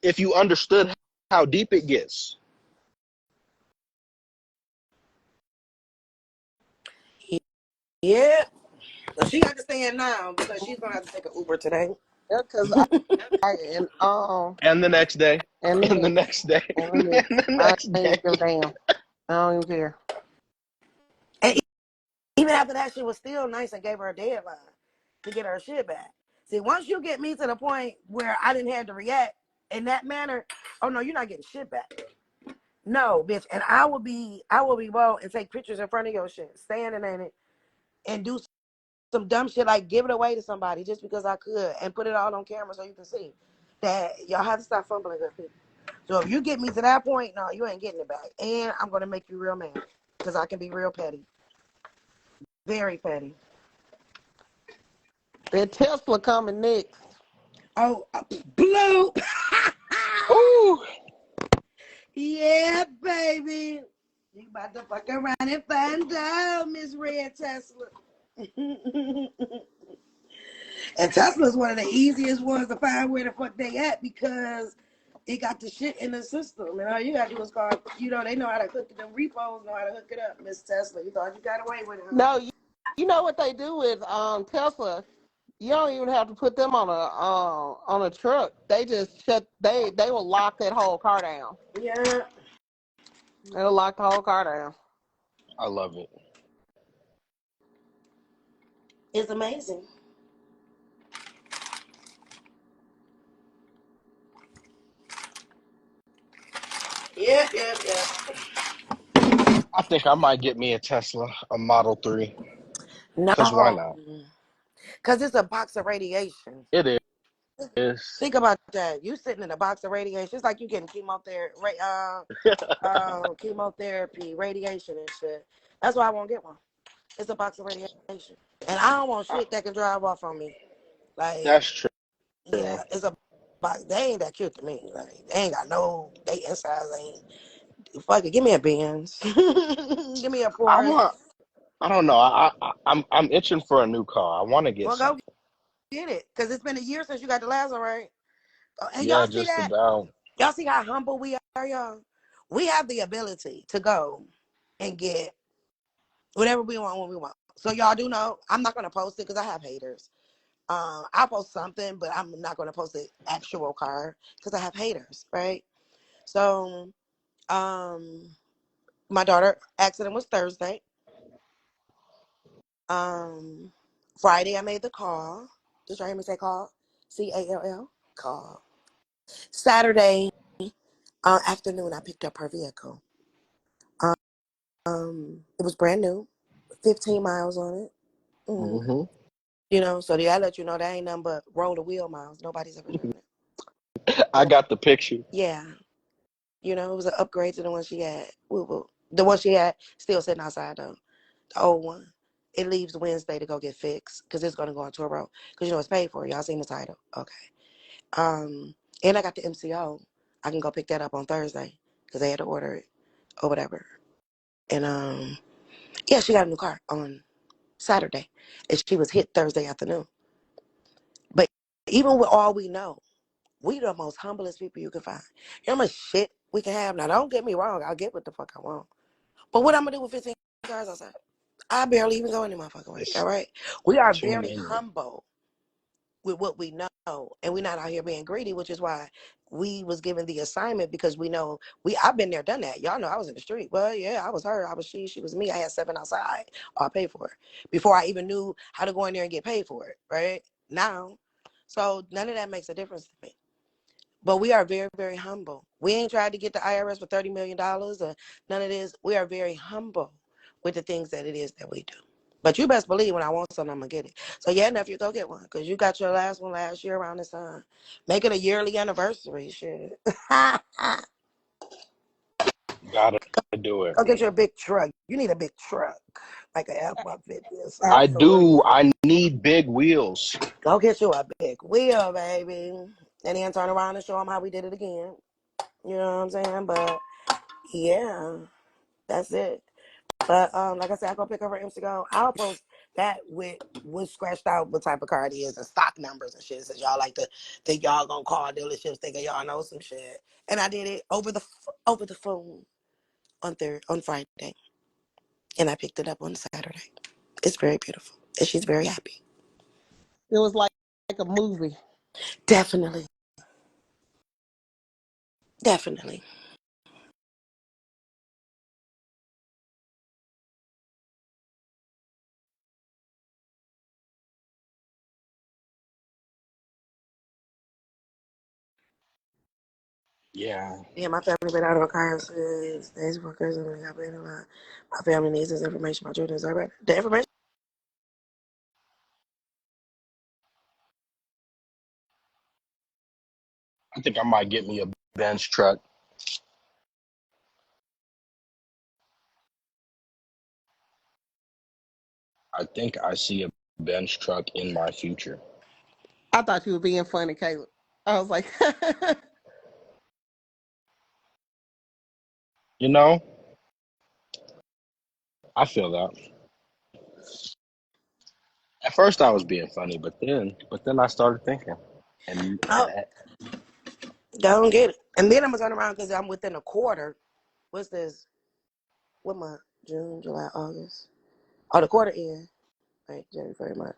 if you understood how deep it gets. Yeah. So she understand now because she's gonna have to take an Uber today. Yeah, because I And the next day, and the and the next next day, and the and next. the I next ain't day. give a damn. I don't even care. And even after that, she was still nice and gave her a deadline to get her shit back. See, once you get me to the point where I didn't have to react in that manner, oh no, you're not getting shit back. No, bitch. And I will be bold and take pictures in front of your shit, standing in it, and do some dumb shit like give it away to somebody just because I could and put it all on camera so you can see that y'all have to stop fumbling good people. So if you get me to that point, no, you ain't getting it back. And I'm gonna make you real mad because I can be real petty, very petty. That Tesla coming next. Oh, blue. Ooh, Yeah, baby. You about to fuck around and find out, Miss Red Tesla. And Tesla's one of the easiest ones to find where the fuck they at because it got the shit in the system. And all you gotta do is call, they know how to hook it, the repos know how to hook it up, Miss Tesla. You thought you got away with it, huh? No, you know what they do with Tesla. You don't even have to put them on a truck. They just they will lock that whole car down. Yeah, They'll lock the whole car down. I love it. it's amazing. Yeah, yeah, yeah. I think I might get me a Tesla, a Model 3. Cause why No, not? because it's a box of radiation. It is. Think about that. You sitting in a box of radiation. It's like you getting chemotherapy, radiation and shit. That's why I won't get one. It's a box of radiation. And I don't want shit that can drive off on me. Like, That's true. yeah, it's a box. They ain't that cute to me. Like, they ain't got they insides ain't. Fuck it, give me a Benz. Give me a I Porsche. want. I don't know. I'm itching for a new car. I want to get Well, go some. get it. Because it's been a year since you got the last one, right? And Yeah, y'all see just that? about. Y'all see how humble we are, y'all? We have the ability to go and get whatever we want when we want. So y'all do know I'm not gonna post it because I have haters. I'll post something, but I'm not gonna post the actual car because I have haters, right? So, my daughter accident was Thursday. Um, Friday I made the call. Did y'all hear me say call? CALL call. Saturday afternoon I picked up her vehicle. It was brand new, 15 miles on it. Hmm. So I let you know that ain't nothing but roll the wheel miles. Nobody's ever driven it. I got the picture. Yeah, it was an upgrade to the one she had. Woo woo. The one she had still sitting outside though. The old one. It leaves Wednesday to go get fixed because it's gonna go on Turo because it's paid for. Y'all seen the title? Okay. And I got the MCO. I can go pick that up on Thursday because they had to order it or whatever. And yeah, she got a new car on Saturday, and she was hit Thursday afternoon. But even with all we know, we the most humblest people you can find. You know how much shit we can have? Now, don't get me wrong. I'll get what the fuck I want. But what I'm going to do with 15 cars outside? I barely even go any motherfucking way. All It's right? We are too very many. humble with what we know. And we're not out here being greedy, which is why we was given the assignment because we know I've been there, done that. Y'all know I was in the street. Well, yeah, I was her. I was she was me. I had 7 outside. I paid for it before I even knew how to go in there and get paid for it. Right now. So none of that makes a difference to me. But we are very, very humble. We ain't tried to get the IRS for $30 million or none of this. We are very humble with the things that it is that we do. But you best believe when I want something, I'm going to get it. So, yeah, nephew, go get one because you got your last one last year around this time. Make it a yearly anniversary. Shit. Go Gotta do it. get you a big truck. You need a big truck, like an F-150 or I something for do. real. I need big wheels. Go get you a big wheel, baby. And then turn around and show them how we did it again. You know what I'm saying? But, yeah. That's it. But like I said, I go pick up her Instagram. I'll post that with scratched out what type of car it is and stock numbers and shit. Since y'all like to think y'all gonna call dealerships thinking y'all know some shit. And I did it over the phone on Friday, and I picked it up on Saturday. It's very beautiful. And she's very happy. It was like a movie. Definitely. Definitely. Yeah, Yeah, my family been out of a car since days before Christmas. I've been a lot. My family needs this information. My children deserve it. The information. I think I might get me a Benz truck. I think I see a Benz truck in my future. I thought you were being funny, Caleb. I was like, You know, I feel that. At first, I was being funny, but then I started thinking, and Oh, don't get it. And then I'm gonna turn around because I'm within a quarter. What's this? What month? June, July, August. Oh, the quarter end. Right, January, February, March.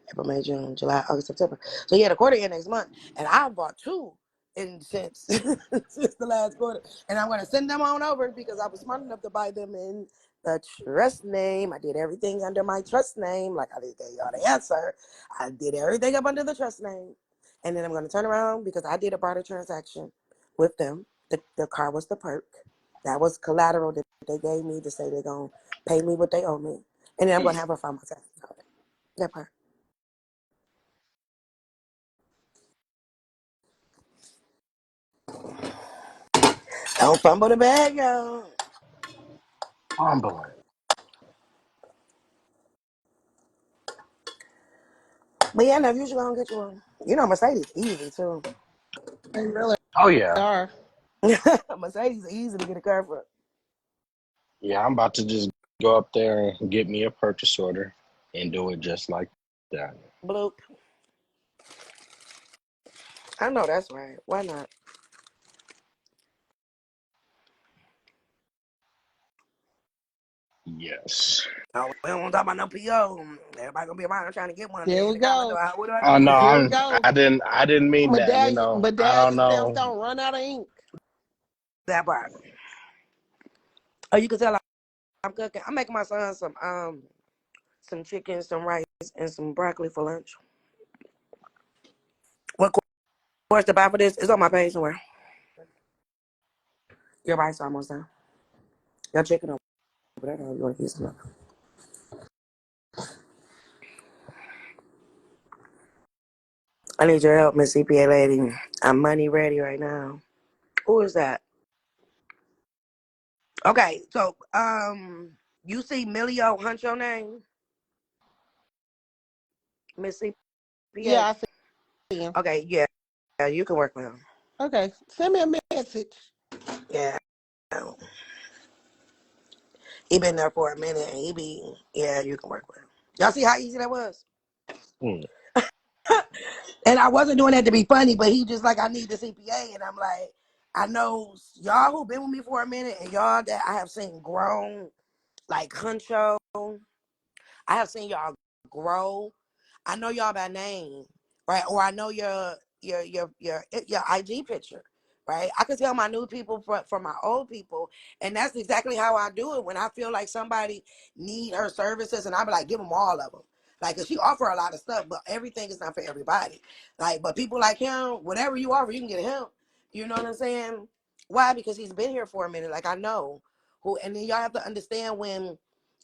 April, May, June, July, August, September. So yeah, the quarter end next month, and I bought two in since since the last quarter, and I'm gonna send them on over because I was smart enough to buy them in the trust name. I did everything under my trust name, like I did y'all the answer. I did everything up under the trust name, and then I'm gonna turn around because I did a barter transaction with them. The car was the perk. That was collateral that they gave me to say they're gonna pay me what they owe me, and then I'm gonna have her file my taxes on it. That part. Don't fumble the bag, y'all. humbling. But yeah, no, you should go and get you one. You know, Mercedes easy too. they really Oh yeah, are. Mercedes easy to get a car for. yeah. I'm about to just go up there and get me a purchase order and do it just like that. Bloop. I know that's right. Why not? Yes. No, we don't talk about no PO. Everybody gonna be around trying to get one. They Here in we the comments. go. What do I Oh do? no, Here we go. I didn't mean that. You know, I don't Medallion stamps know. don't run out of ink. That part. Oh, you can tell I'm cooking. I'm making my son some chicken, some rice, and some broccoli for lunch. What course to buy for this? It's on my page somewhere. Your rice almost done. Your chicken over there. You want to get some? I need your help, Miss CPA lady. I'm money ready right now. Who is that? Okay, so you see Millie-O Hunt your name, Miss CPA. Yeah, I see him. Okay, yeah, you can work with him. Okay, send me a message. Yeah, he been there for a minute, and yeah, you can work with him. Y'all see how easy that was? Hmm. And I wasn't doing that to be funny, but he just like, I need the CPA, and I'm like, I know y'all who been with me for a minute, and y'all that I have seen grown, like Huncho. I have seen y'all grow. I know y'all by name, right? Or I know your IG picture, right? I can tell my new people from my old people, and that's exactly how I do it when I feel like somebody need her services, and I be like, give them all of them. Like, cause she offer a lot of stuff, but everything is not for everybody. Like, but people like him, whatever you offer, you can get him. You know what I'm saying? Why? Because he's been here for a minute. Like I know who, and then y'all have to understand when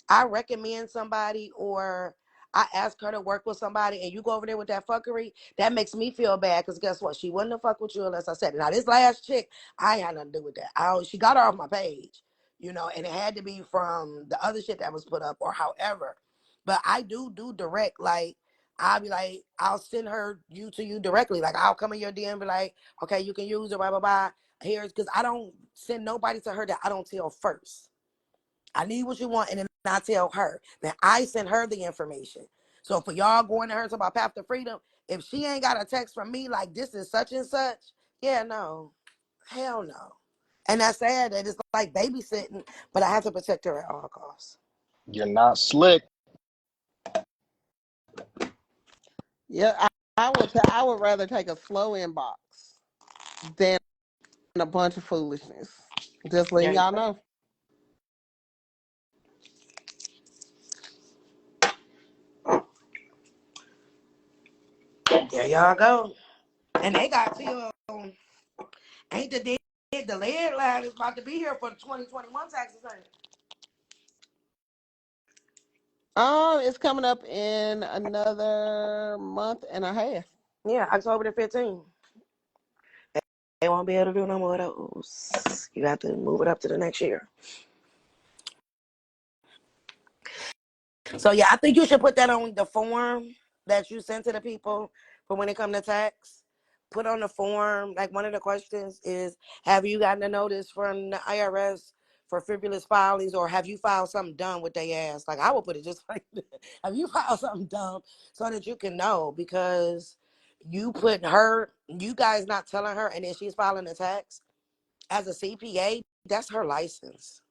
I recommend somebody or I ask her to work with somebody and you go over there with that fuckery, that makes me feel bad because guess what? She wouldn't have fucked with you unless I said it. Now, this last chick, I ain't had nothing to do with that. She got her off my page, and it had to be from the other shit that was put up or however. But I do direct, like, I'll be like, I'll send her to you directly. Like, I'll come in your DM and be like, okay, you can use it, blah, blah, blah. Here's because I don't send nobody to her that I don't tell first. I need what you want, and then I tell her. Then I send her the information. So for y'all going to her talking about Path to Freedom, if she ain't got a text from me like this is such and such, yeah, no. Hell no. And that's sad that it's like babysitting, but I have to protect her at all costs. You're not slick. Yeah, I would rather take a slow inbox than a bunch of foolishness. Just letting Yeah, y'all know. there y'all go. And they got till ain't the lead line is about to be here for the 2021 taxes, ain't it? It's coming up in another month and a half. Yeah, October the 15th. They won't be able to do no more of those. You have to move it up to the next year. So yeah, I think you should put that on the form that you send to the people for when it come to tax. Put on the form, like one of the questions is, have you gotten a notice from the IRS for frivolous filings, or have you filed something dumb with their ass? Like I would put it just like that. Have you filed something dumb so that you can know, because you guys not telling her, and then she's filing the tax as a CPA, that's her license.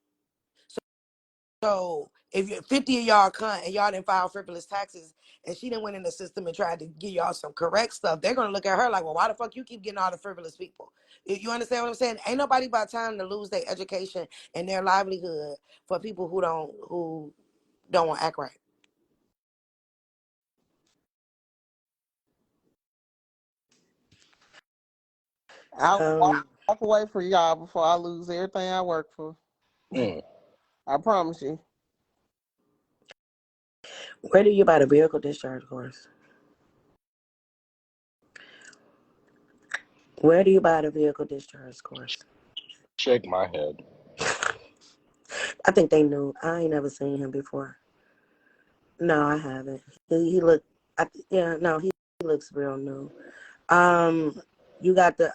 So if you're 50 of y'all cunt and y'all didn't file frivolous taxes, and she didn't went in the system and tried to give y'all some correct stuff, they're gonna look at her like, well, why the fuck you keep getting all the frivolous people? You understand what I'm saying? Ain't nobody by time to lose their education and their livelihood for people who don't want to act right. I'll Um, walk away for y'all before I lose everything I work for. Mm. I promise you. where do you buy the vehicle discharge course? Where do you buy the vehicle discharge course? Shake my head. I think they knew. I ain't never seen him before. No, I haven't. He looked. Yeah, no, he looks real new. Um, you got the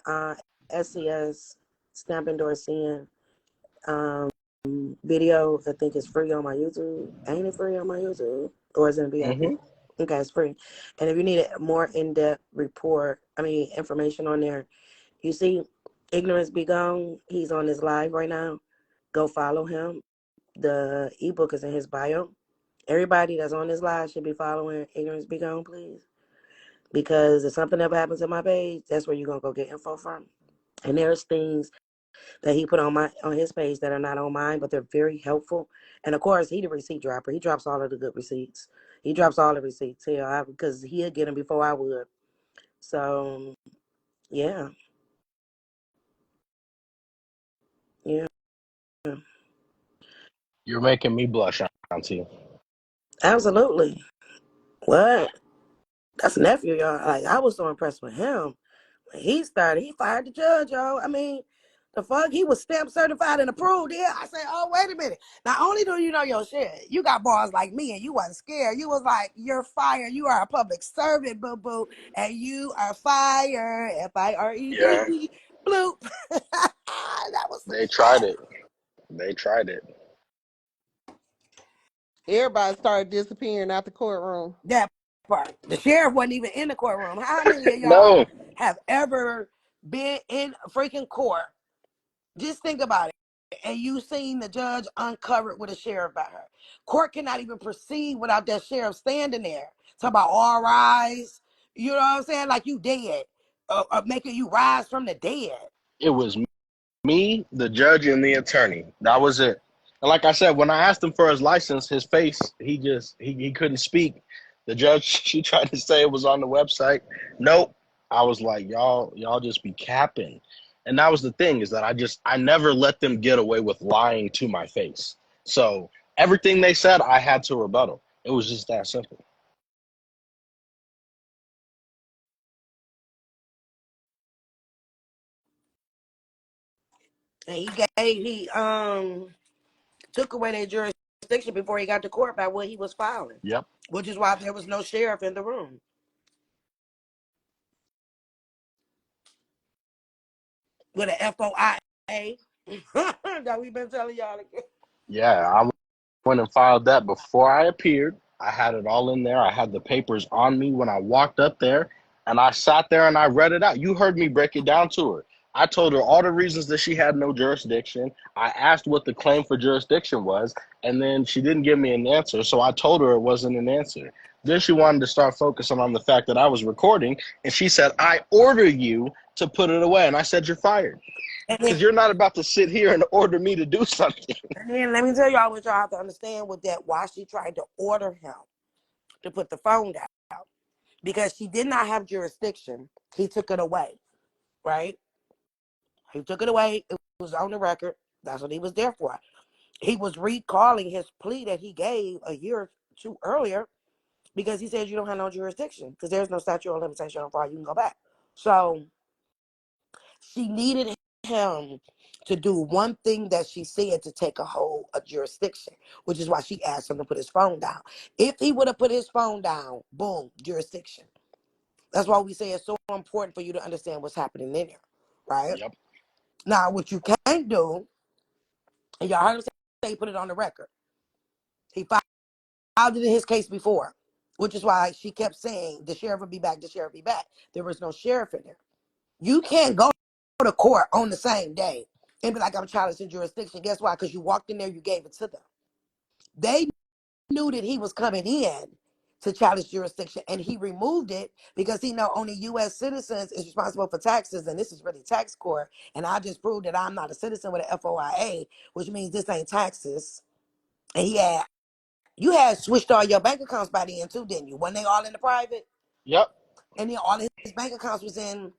SCS stamp endorsing video. I think it's free on my YouTube. Ain't it free on my YouTube, or is it in VIP? Mm-hmm. Okay, it's free. And if you need a more in-depth information on there, you see, Ignorance Be Gone. He's on his live right now. Go follow him. The ebook is in his bio. Everybody that's on this live should be following Ignorance Be Gone, please. Because if something ever happens to my page, that's where you're gonna go get info from. And there's things that he put on his page that are not on mine, but they're very helpful. And of course, he the receipt dropper. He drops all of the good receipts. He drops all the receipts here because he'll get them before I would. So yeah, yeah, You're making me blush, Auntie. absolutely. What? That's nephew, y'all. Like I was so impressed with him. He fired the judge, yo. I mean, the fuck, he was stamp certified and approved. Yeah, I said, oh, wait a minute. Not only do you know your shit, you got bars like me, and you wasn't scared. You was like, you're fired. You are a public servant, boo boo, and you are fired. Yeah, FIRED. Bloop. That was some they tried shit. it. They tried it. Everybody started disappearing out the courtroom. That part. The sheriff wasn't even in the courtroom. How many of y'all No, have ever been in a freaking court? Just think about it. And you seen the judge uncovered with a sheriff by her. Court cannot even proceed without that sheriff standing there. Talk about all rise. You know what I'm saying? Like you dead. Making you rise from the dead. it was me, the judge, and the attorney. That was it. And like I said, when I asked him for his license, his face, he couldn't speak. The judge, she tried to say it was on the website. Nope. I was like, y'all just be capping. And that was the thing, is that I never let them get away with lying to my face. So everything they said, I had to rebuttal. It was just that simple. And he took away their jurisdiction before he got to court by what he was filing. Yep. Which is why there was no sheriff in the room. With an FOIA that we've been telling y'all again. Yeah, I went and filed that before I appeared. I had it all in there. I had the papers on me when I walked up there, and I sat there and I read it out. You heard me break it down to her. I told her all the reasons that she had no jurisdiction. I asked what the claim for jurisdiction was, and then she didn't give me an answer. So I told her it wasn't an answer. Then she wanted to start focusing on the fact that I was recording, and she said, "I order you to put it away." And I said, "You're fired And then, because you're not about to sit here and order me to do something." and then let me tell y'all what y'all have to understand with that. Why she tried to order him to put the phone down, because she did not have jurisdiction. He took it away, right? He took it away. It was on the record. That's what he was there for. He was recalling his plea that he gave a year or two earlier because he said you don't have no jurisdiction because there's no statute of limitation on fraud. You can go back. So she needed him to do one thing that she said to take a hold of jurisdiction, which is why she asked him to put his phone down. If he would have put his phone down, boom, jurisdiction. That's why we say it's so important for you to understand what's happening in there, right? Yep. Now, what you can't do, and y'all heard him say he put it on the record. He filed it in his case before, which is why she kept saying the sheriff will be back, the sheriff will be back. There was no sheriff in there. You can't go to court on the same day and be like, I'm challenging jurisdiction. Guess why? Because you walked in there, you gave it to them. They knew that he was coming in to challenge jurisdiction, and he removed it because he know only U.S. citizens is responsible for taxes, and this is really tax court. And I just proved that I'm not a citizen with an FOIA, which means this ain't taxes. And you had switched all your bank accounts by then too, didn't you? When they all in the private, Yep. and then all his bank accounts was in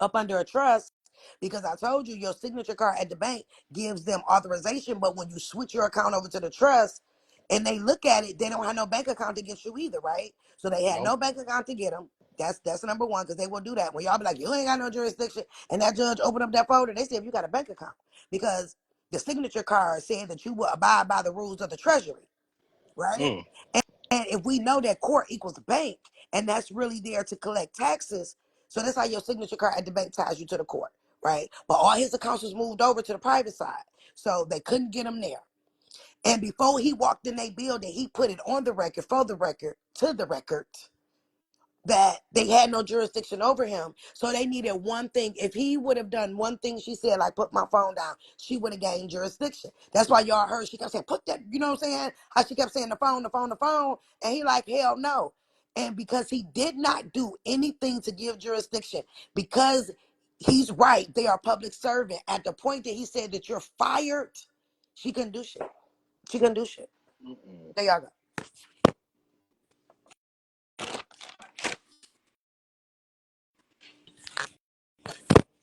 up under a trust, because I told you your signature card at the bank gives them authorization, but when you switch your account over to the trust and they look at it, they don't have no bank account to get you either, right? So they had No. no bank account to get them. That's number one, because they will do that. When y'all be like, you ain't got no jurisdiction, and that judge opened up that folder, they said if you got a bank account, because the signature card said that you will abide by the rules of the Treasury, right? Mm. And if we know that court equals bank, and that's really there to collect taxes, so that's how your signature card at the bank ties you to the court, right? But all his accounts was moved over to the private side, so they couldn't get him there. And before he walked in their building, he put it on the record, for the record, to the record, that they had no jurisdiction over him. So they needed one thing. If he would have done one thing, she said, like put my phone down, she would have gained jurisdiction. That's why y'all heard she kept saying, put that, you know what I'm saying? How she kept saying the phone, the phone, the phone. And he like, hell no. And because he did not do anything to give jurisdiction, because he's right, they are public servant. At the point that he said that you're fired, she couldn't do shit. She couldn't do shit. Mm-mm. There y'all go.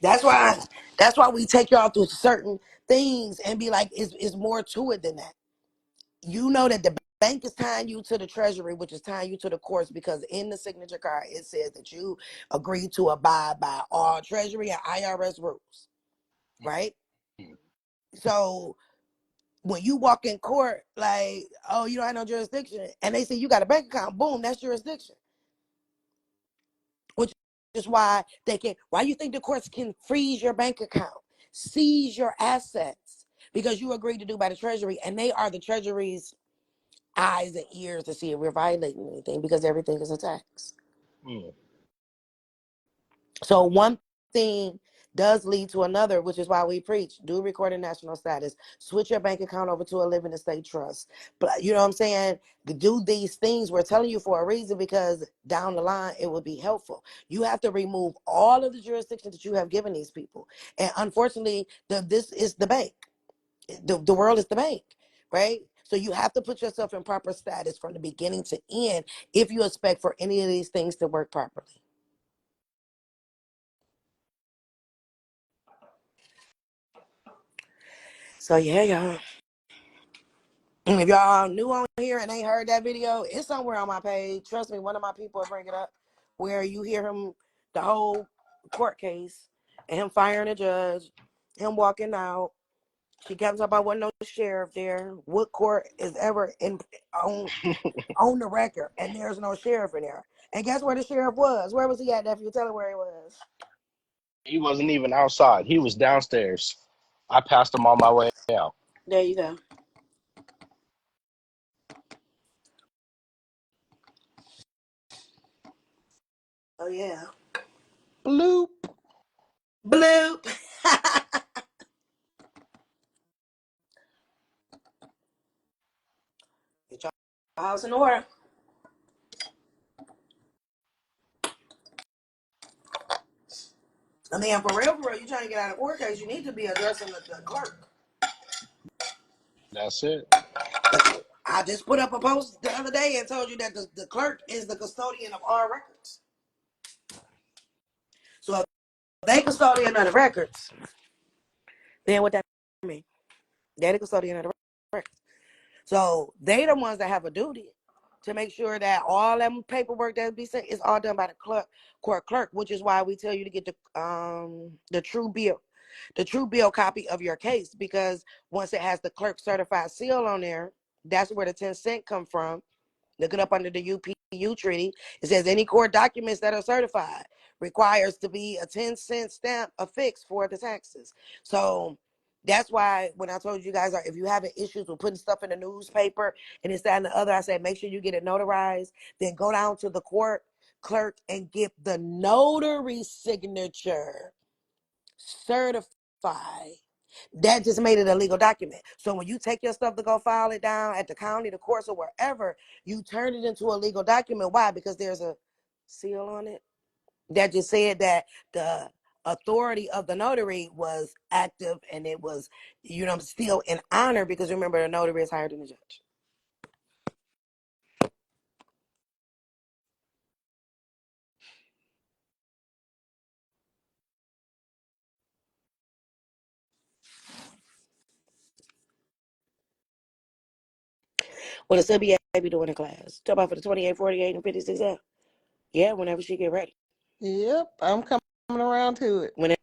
That's why we take y'all through certain things and be like, it's more to it than that. You know that the bank is tying you to the treasury, which is tying you to the courts, because in the signature card it says that you agree to abide by all treasury and IRS rules, right? So when you walk in court, like, oh, you don't have no jurisdiction, and they say you got a bank account, boom, that's jurisdiction. Which is why they can. Why you think the courts can freeze your bank account, seize your assets, because you agreed to do by the Treasury, and they are the Treasury's eyes and ears to see if we're violating anything, because everything is a tax. Mm. So one thing does lead to another, which is why we preach: do record a national status, switch your bank account over to a living estate trust. But you know what I'm saying? Do these things. We're telling you for a reason, because down the line it will be helpful. You have to remove all of the jurisdictions that you have given these people, and unfortunately, this is the bank. The world is the bank, right? So you have to put yourself in proper status from the beginning to end if you expect for any of these things to work properly. So yeah, y'all. If y'all new on here and ain't heard that video, it's somewhere on my page. Trust me, one of my people will bring it up, where you hear him, the whole court case, and him firing a judge, him walking out. She kept talking about wasn't no sheriff there. What court is ever on the record, and there's no sheriff in there? And guess where the sheriff was? Where was he at, nephew? Tell her where he was. He wasn't even outside. He was downstairs. I passed him on my way out. There you go. Oh yeah. Bloop. Bloop. Get your house in order. I mean, for real, you trying to get out of court case, you need to be addressing the clerk. That's it. I just put up a post the other day and told you that the clerk is the custodian of all records. So if they custodian of the records, then what that mean? They're the custodian of the records. So they the ones that have a duty to make sure that all them paperwork that be sent is all done by the court clerk, which is why we tell you to get the true bill copy of your case, because once it has the clerk certified seal on there, that's where the 10 cent come from. Look it up under the UPU treaty. It says any court documents that are certified requires to be a 10 cent stamp affixed for the taxes. So that's why when I told you guys, if you having issues with putting stuff in the newspaper and this, that, and the other, I said make sure you get it notarized. Then go down to the court clerk and get the notary signature certified. That just made it a legal document. So when you take your stuff to go file it down at the county, the courts, or wherever, you turn it into a legal document. Why? Because there's a seal on it that just said that the authority of the notary was active and it was, still in honor, because remember, the notary is higher than the judge. What a CPA be doing in class? Talk about for the 28, 48, and 56 F. Yeah, whenever she get ready. Yep, I'm coming around to it. Whenever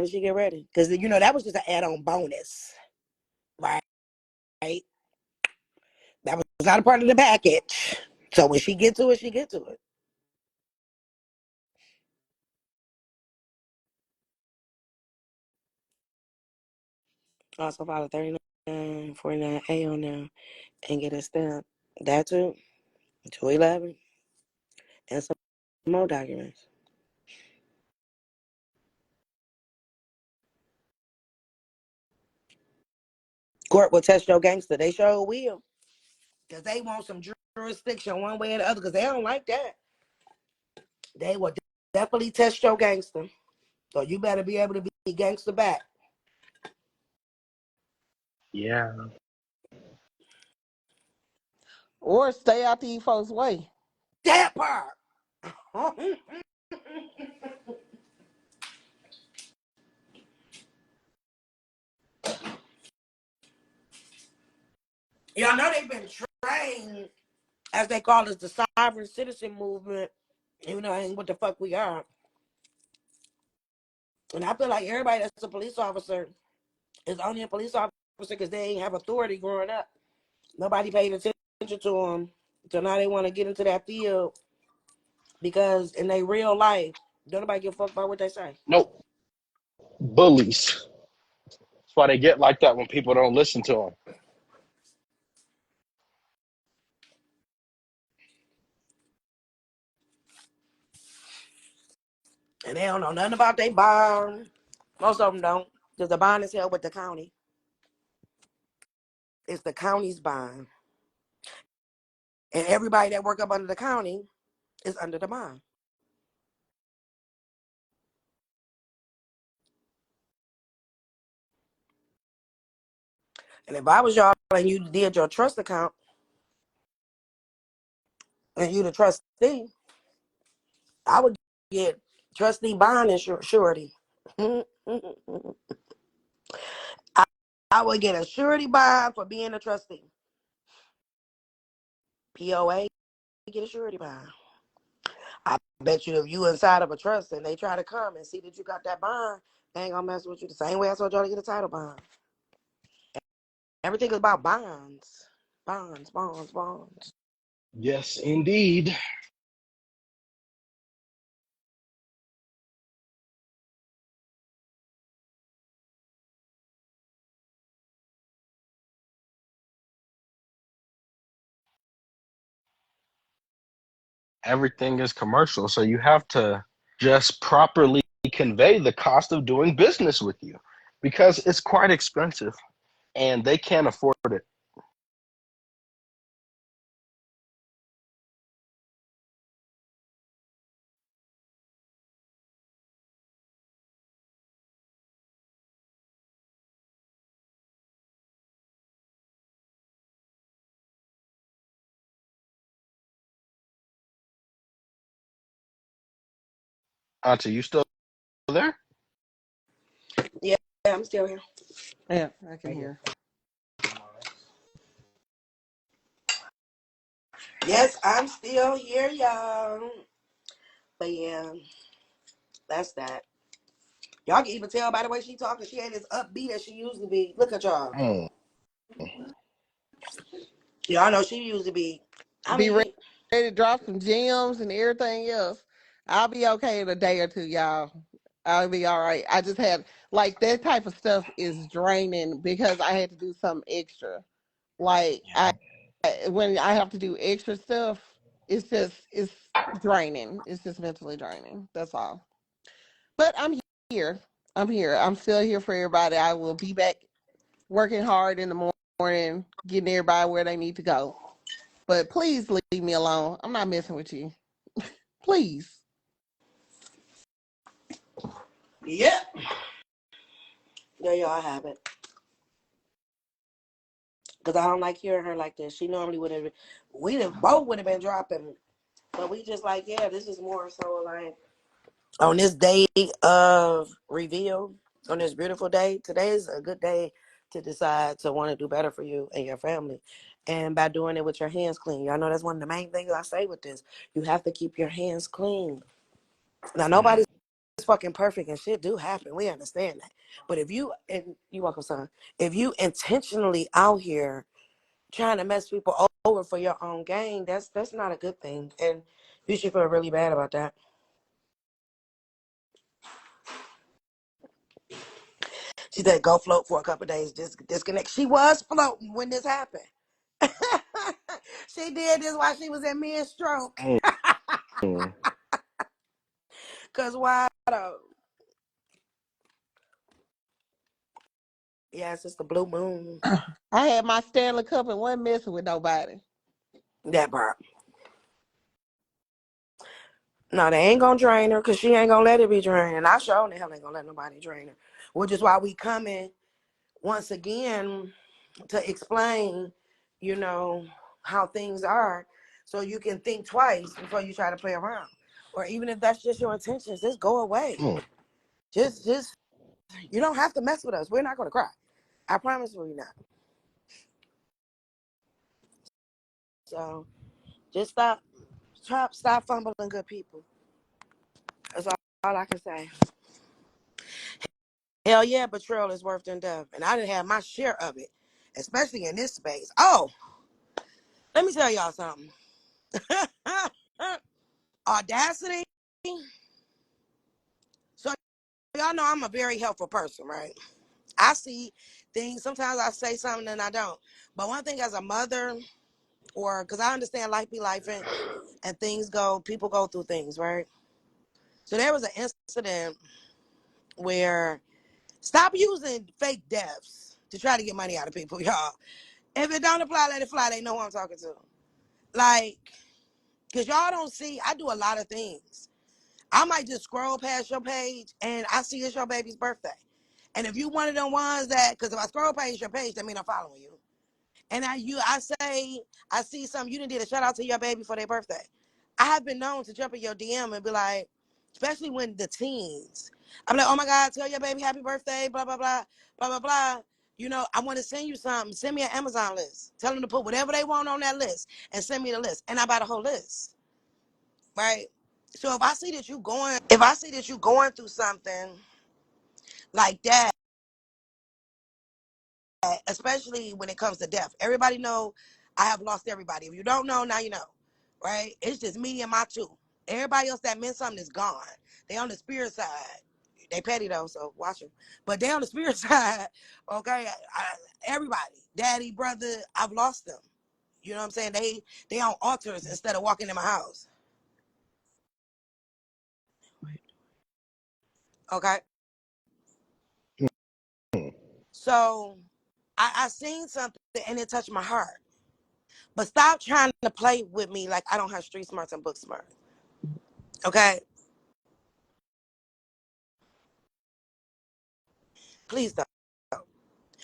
she get ready. Because, that was just an add-on bonus. Right? That was not a part of the package. So when she get to it, she get to it. Also file a 3949A on there and get a stamp. That too. 211 and some more documents. Court will test your gangster. They sure will. Because they want some jurisdiction one way or the other. Because they don't like that. They will definitely test your gangster. So you better be able to be gangster back. Yeah. Or stay out the folks' way. That part. Y'all know they've been trained, as they call it, the sovereign citizen movement. Ain't what the fuck we are. And I feel like everybody that's a police officer is only a police officer because they ain't have authority growing up. Nobody paid attention to them. So now they want to get into that field because in their real life, don't nobody give a fuck about what they say. Nope. Bullies. That's why they get like that when people don't listen to them. And they don't know nothing about their bond. Most of them don't, because the bond is held with the county. It's the county's bond. And everybody that work up under the county is under the bond. And if I was y'all and you did your trust account and you the trustee, I would get trustee bond and surety. I, I would get a surety bond for being a trustee. POA, get a surety bond. I bet you if you inside of a trust and they try to come and see that you got that bond, they ain't gonna mess with you the same way I told y'all to get a title bond. Everything is about bonds. Bonds, bonds, bonds. Yes, indeed. Everything is commercial, so you have to just properly convey the cost of doing business with you because it's quite expensive and they can't afford it. Auntie, you still there? Yeah, I'm still here. Yeah, I can hear. Yes, I'm still here, y'all. But yeah, that's that. Y'all can even tell by the way she talking, she ain't as upbeat as she used to be. Look at y'all. Mm. Y'all know she used to be. I Be ready mean, to drop some gems and everything else. I'll be okay in a day or two, y'all. I'll be all right. I just had like that type of stuff is draining because I had to do something extra. Like when I have to do extra stuff, it's draining. It's just mentally draining. That's all. But I'm here. I'm here. I'm still here for everybody. I will be back working hard in the morning, getting everybody where they need to go. But please leave me alone. I'm not messing with you. Please. yeah. There y'all have it. Because I don't like hearing her like this. She normally would have, both would have been dropping. But we just like, yeah, this is more so like on this day of reveal, on this beautiful day. Today is a good day to decide to want to do better for you and your family. And by doing it with your hands clean. Y'all know that's one of the main things I say with this. You have to keep your hands clean. Now, nobody's fucking perfect and shit do happen. We understand that. But if you, and you welcome, son, if you intentionally out here trying to mess people over for your own gain, that's not a good thing. And you should feel really bad about that. She said, go float for a couple of days, just disconnect. She was floating when this happened. She did this while she was in mid stroke. Mm. Cause why though? Yes, it's the blue moon. I had my Stanley Cup and wasn't messing with nobody. That part. No, they ain't gonna drain her because she ain't gonna let it be drained. And I sure the hell ain't gonna let nobody drain her. Which is why we coming once again to explain, you know, how things are so you can think twice before you try to play around. Or even if that's just your intentions, just go away. Mm. Just you don't have to mess with us. We're not gonna cry. I promise we're not. So just stop fumbling good people. That's all I can say. Hell yeah, betrayal is worse than death. And I didn't have my share of it, especially in this space. Oh, let me tell y'all something. Audacity. So y'all know I'm a very helpful person, right? I see things. Sometimes I say something and I don't. But one thing as a mother, or because I understand life be life and people go through things, right? So there was an incident where stop using fake deaths to try to get money out of people, y'all. If it don't apply, let it fly. They know who I'm talking to. Like, because y'all don't see, I do a lot of things. I might just scroll past your page and I see it's your baby's birthday. And if you one of them ones that, because if I scroll past your page, that means I'm following you. And I see something you didn't did a shout out to your baby for their birthday. I have been known to jump in your DM and be like, especially when the teens, I'm like, oh my God, tell your baby happy birthday, blah, blah, blah, blah, blah, blah. You know, I want to send you something. Send me an Amazon list. Tell them to put whatever they want on that list and send me the list. And I buy the whole list. Right? So if I see that you going through something like that, especially when it comes to death. Everybody know I have lost everybody. If you don't know, now you know, right? It's just me and my two. Everybody else that meant something is gone. They on the spirit side. They petty though, so watch them. But they on the spirit side, okay? Everybody, daddy, brother, I've lost them. You know what I'm saying? They on altars instead of walking in my house. Okay, so I seen something and it touched my heart. But stop trying to play with me like I don't have street smarts and book smarts. Okay, please don't.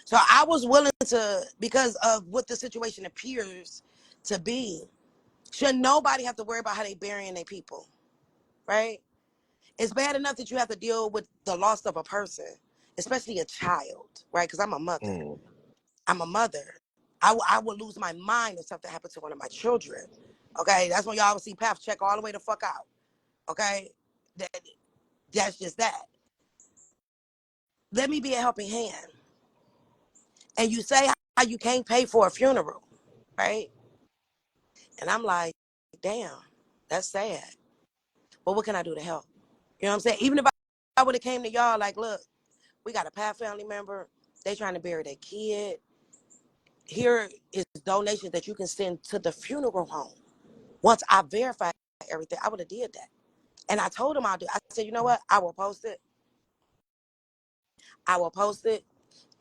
So I was willing to, because of what the situation appears to be. Should nobody have to worry about how they burying their people, right? It's bad enough that you have to deal with the loss of a person, especially a child, right? Because I'm a mother. Mm. I'm a mother. I would lose my mind if something happened to one of my children. Okay, that's when y'all will see Path check all the way the fuck out. Okay, that that's just that. Let me be a helping hand. And you say how you can't pay for a funeral, right? And I'm like, damn, that's sad. But what can I do to help? You know what I'm saying? Even if I would have came to y'all like, look, we got a Path family member. They trying to bury their kid. Here is donations that you can send to the funeral home. Once I verified everything, I would have did that. And I told him I'll do. I said, you know what? I will post it. I will post it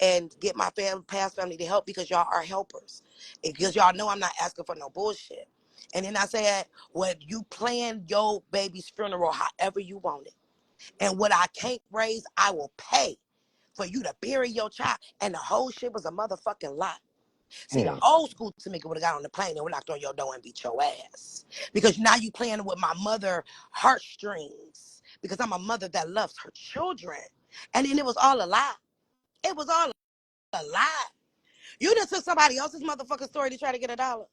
and get my past family to help because y'all are helpers. Because y'all know I'm not asking for no bullshit. And then I said, well, you plan your baby's funeral however you want it. And what I can't raise, I will pay for you to bury your child. And the whole shit was a motherfucking lie. See, the Mm. old school Tamika would have got on the plane and knocked on your door and beat your ass. Because now you playing with my mother heartstrings. Because I'm a mother that loves her children. And then it was all a lie. It was all a lie. You just took somebody else's motherfucking story to try to get a dollar.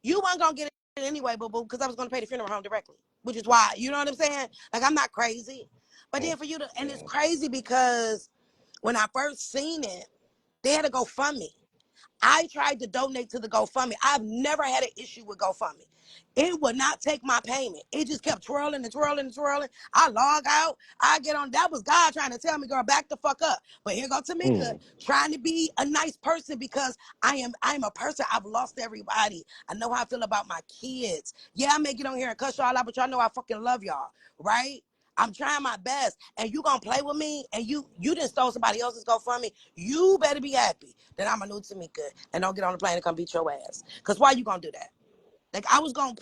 You weren't gonna get it anyway, boo boo, because I was gonna pay the funeral home directly. Which is why, you know what I'm saying? Like I'm not crazy. But then for you to, and it's crazy because when I first seen it, they had to go fund me. I tried to donate to the GoFundMe. I've never had an issue with GoFundMe. It would not take my payment. It just kept twirling and twirling and twirling. I log out. I get on. That was God trying to tell me, girl, back the fuck up. But here go Tamika Mm. trying to be a nice person because I'm a person. I've lost everybody. I know how I feel about my kids. Yeah, I may get on here and cuss y'all out, but y'all know I fucking love y'all, right? I'm trying my best, and you gonna play with me, and you just stole somebody else's GoFundMe. You better be happy that I'm a new Tamika and don't get on the plane and come beat your ass. Cause why you gonna do that? Like I was gonna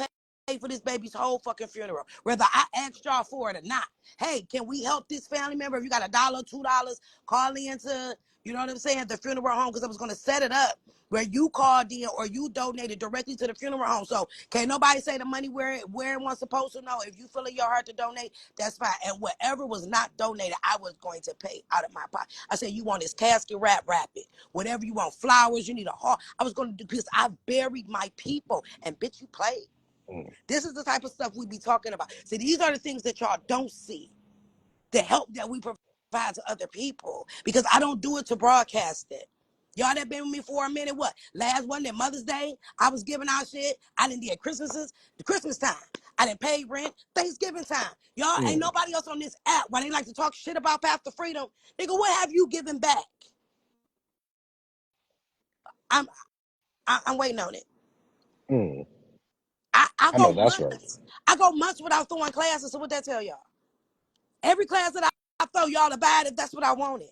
pay for this baby's whole fucking funeral, whether I asked y'all for it or not. Hey, can we help this family member? If you got $1, $2, call into, you know what I'm saying, the funeral home, because I was gonna set it up where you called in or you donated directly to the funeral home. So can't nobody say the money where it was supposed to know. If you feel in your heart to donate, that's fine. And whatever was not donated, I was going to pay out of my pocket. I said, you want this casket wrap it. Whatever you want, flowers, you need a heart. I was going to do because I buried my people. And bitch, you played. Mm. This is the type of stuff we be talking about. See, these are the things that y'all don't see. The help that we provide to other people. Because I don't do it to broadcast it. Y'all that been with me for a minute, what? Last one, that Mother's Day, I was giving out shit. I didn't do Christmas time. I didn't pay rent, Thanksgiving time. Y'all ain't Mm. nobody else on this app. Why they like to talk shit about Path to Freedom? Nigga, what have you given back? I'm I'm waiting on it. Mm. I I go know that's right. months. I go months without throwing classes. So what that tell y'all? Every class that I throw y'all to buy it if that's what I wanted.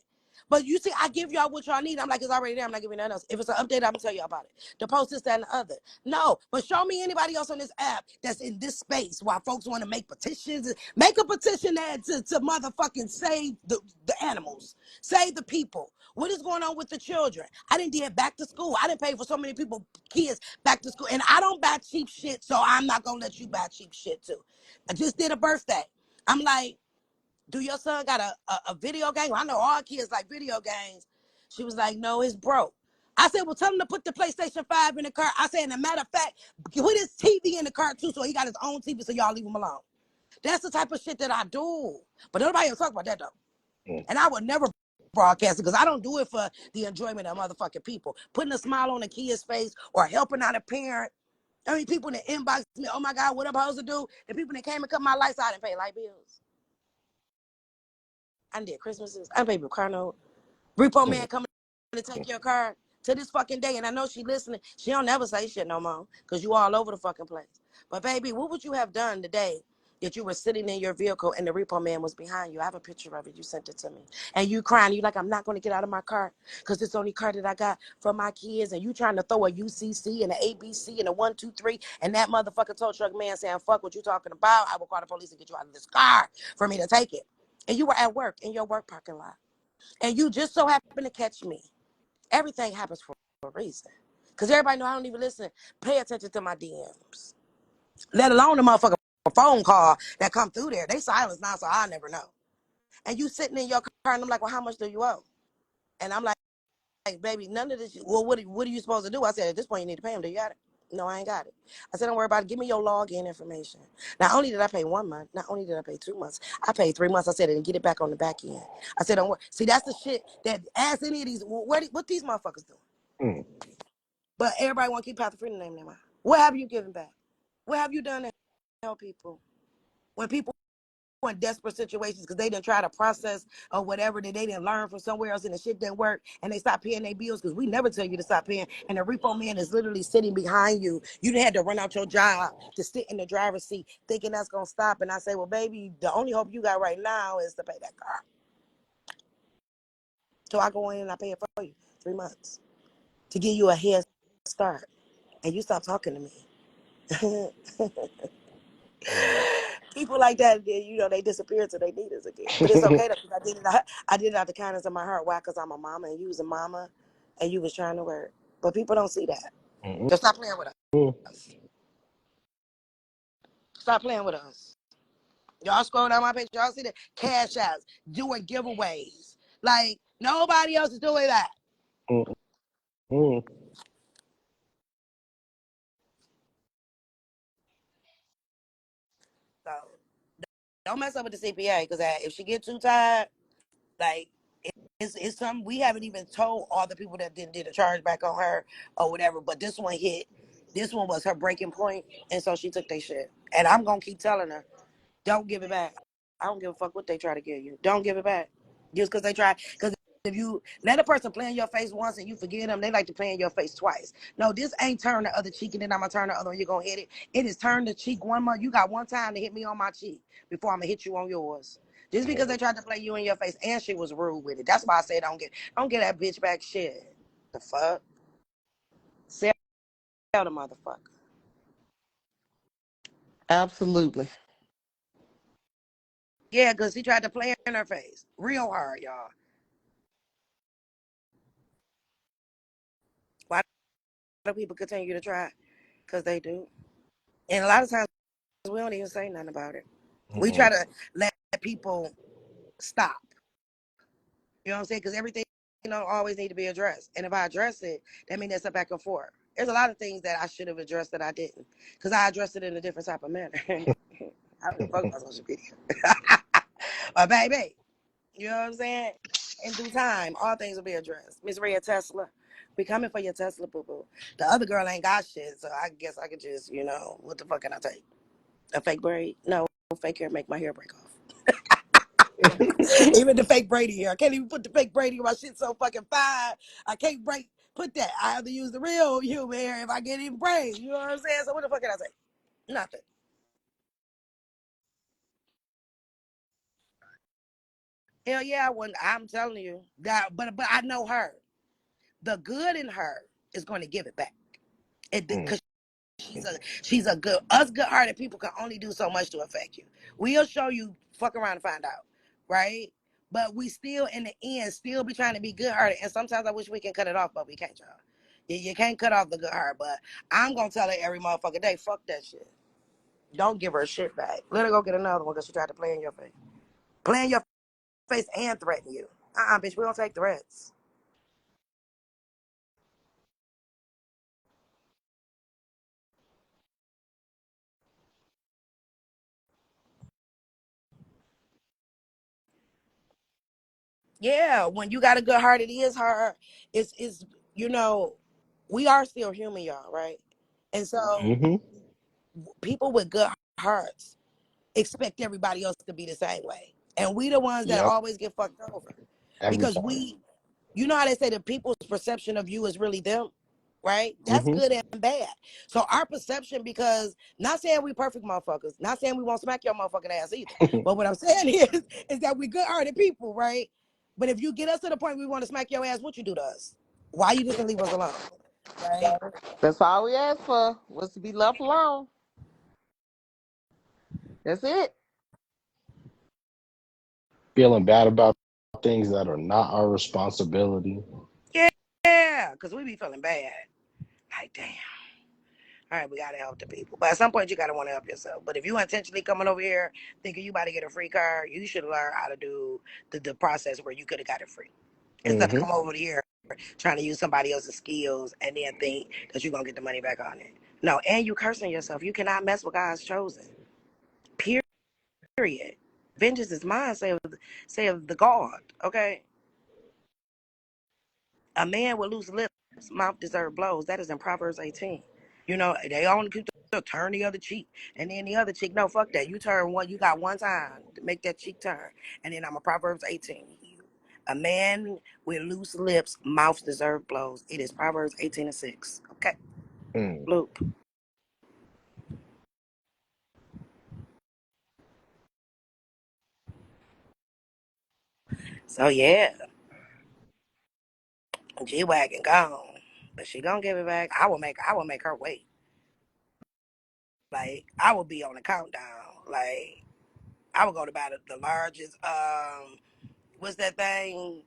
But you see, I give y'all what y'all need. I'm like, it's already there. I'm not giving nothing else. If it's an update, I'm gonna tell you about it. The post, this, that, and the other. No, but show me anybody else on this app that's in this space while folks want to make petitions. Make a petition that to motherfucking save the animals, save the people. What is going on with the children? I didn't get back to school. I didn't pay for so many people, kids back to school, and I don't buy cheap shit, so I'm not gonna let you buy cheap shit too. I just did a birthday. I'm like, do your son got a video game? Well, I know all kids like video games. She was like, no, it's broke. I said, well, tell him to put the PlayStation 5 in the car. I said, and a matter of fact, put his TV in the car too, so he got his own TV, so y'all leave him alone. That's the type of shit that I do. But nobody else talk about that though. Mm. And I would never broadcast it because I don't do it for the enjoyment of motherfucking people. Putting a smile on a kid's face or helping out a parent. I mean, people that inbox me, oh my God, what am I supposed to do? The people that came and cut my lights out and pay light bills. I did Christmases. I paid my car note. Repo Mm. man coming to take your car to this fucking day. And I know she listening. She don't never say shit no more because you all over the fucking place. But baby, what would you have done today that you were sitting in your vehicle and the repo man was behind you? I have a picture of it. You sent it to me. And you crying. You like, I'm not going to get out of my car because it's the only car that I got for my kids. And you trying to throw a UCC and an ABC and a 123. And that motherfucker tow truck man saying, fuck what you talking about. I will call the police and get you out of this car for me to take it. And you were at work in your work parking lot. And you just so happen to catch me. Everything happens for a reason. Because everybody know I don't even listen. Pay attention to my DMs. Let alone the motherfucker phone call that come through there. They silence now, so I'll never know. And you sitting in your car, and I'm like, well, how much do you owe? And I'm like, baby, none of this. Well, what are you supposed to do? I said, at this point, you need to pay him. Do you got it? No, I ain't got it. I said, don't worry about it. Give me your login information. Not only did I pay 1 month, not only did I pay 2 months, I paid 3 months. I said, and get it back on the back end. I said, don't worry. See, that's the shit that ask any of these, what these motherfuckers doing? Mm. But everybody want to keep Pastor Freedom name in their mind. What have you given back? What have you done to help people? When people in desperate situations because they didn't try to process or whatever that they didn't learn from somewhere else and the shit didn't work and they stopped paying their bills because we never tell you to stop paying and the repo man is literally sitting behind you. You didn't have to run out your job to sit in the driver's seat thinking that's gonna stop. And I say, well, baby, the only hope you got right now is to pay that car. So I go in and I pay it for you 3 months to give you a head start. And you stop talking to me. Mm. People like that, they disappear till they need us again. But it's okay though, 'cause I did it out the kindness of my heart. Why? Because I'm a mama and you was a mama and you was trying to work. But people don't see that. Mm. So stop playing with us. Stop playing with us. Y'all scroll down my page, y'all see the cash outs, doing giveaways. Like nobody else is doing that. Mm. Mm. So don't mess up with the CPA because if she get too tired, like it's something we haven't even told all the people that did a charge back on her or whatever. But this one hit. This one was her breaking point, and so she took their shit. And I'm gonna keep telling her, don't give it back. I don't give a fuck what they try to give you. Don't give it back. Just because they try. Because if you let a person play in your face once and you forget them, they like to play in your face twice. No, this ain't turn the other cheek and then I'm gonna turn the other one. You're gonna hit it. It is turn the cheek one month. You got one time to hit me on my cheek before I'm gonna hit you on yours. Just because they tried to play you in your face and she was rude with it. That's why I say don't get that bitch back shit. The fuck? Sell the motherfucker. Absolutely. Yeah, because he tried to play in her face. Real hard, y'all. Why do people continue to try? Because they do. And a lot of times we don't even say nothing about it. We try Mm. to let people stop. You know what I'm saying? Because everything don't always need to be addressed. And if I address it, that means there's a back and forth. There's a lot of things that I should have addressed that I didn't. Because I addressed it in a different type of manner. I don't give a fuck about social media. But baby, you know what I'm saying? In due time, all things will be addressed. Miss Rhea Tesla, we coming for your Tesla, boo boo. The other girl ain't got shit, so I guess I could just, what the fuck can I take? A fake braid? No, fake hair make my hair break off. Even the fake Brady hair. I can't even put the fake Brady in my shit so fucking fine. I can't put that. I have to use the real human hair if I get in braid. You know what I'm saying? So what the fuck can I say? Nothing. Hell yeah, I wouldn't. I'm telling you that, but I know her. The good in her is going to give it back. Mm. Because she's a good. Us good-hearted people can only do so much to affect you. We'll show you. Fuck around and find out, right? But we still, in the end, still be trying to be good-hearted. And sometimes I wish we can cut it off, but we can't, y'all. You can't cut off the good heart. But I'm gonna tell her every motherfucking day, fuck that shit. Don't give her shit back. Let her go get another one because she tried to play in your face, play in your face and threaten you. Bitch, we don't take threats. Yeah, when you got a good heart, it is hard. It's you know, we are still human, y'all, right? And so Mm-hmm. people with good hearts expect everybody else to be the same way. And we the ones that Yep. always get fucked over. Every Because time. you know how they say the people's perception of you is really them, right? That's Mm-hmm. good and bad. So our perception, because not saying we perfect motherfuckers, not saying we won't smack your motherfucking ass either. But what I'm saying is that we good hearted people, right? But if you get us to the point we want to smack your ass, what you do to us? Why you just gonna leave us alone? Right? That's all we asked for was to be left alone. That's it. Feeling bad about things that are not our responsibility. Yeah, because we be feeling bad. Like, damn. All right, we gotta help the people. But at some point, you gotta want to help yourself. But if you intentionally coming over here thinking you about to get a free car, you should learn how to do the process where you could have got it free instead of Hmm. come over here trying to use somebody else's skills and then think that you're gonna get the money back on it. No, and you cursing yourself. You cannot mess with God's chosen. Period. Vengeance is mine, say of the God. Okay. A man with loose lips, mouth deserve blows. That is in Proverbs 18. You know, they only keep to turn the other cheek. And then the other cheek, no, fuck that. You turn one, you got one time to make that cheek turn. And then I'm a Proverbs 18. A man with loose lips, mouth deserve blows. It is Proverbs 18:6. Okay. Mm. Bloop. So yeah, G Wagon gone. But she gonna give it back. I will make her wait. Like I will be on the countdown. Like I would go to buy the largest what's that thing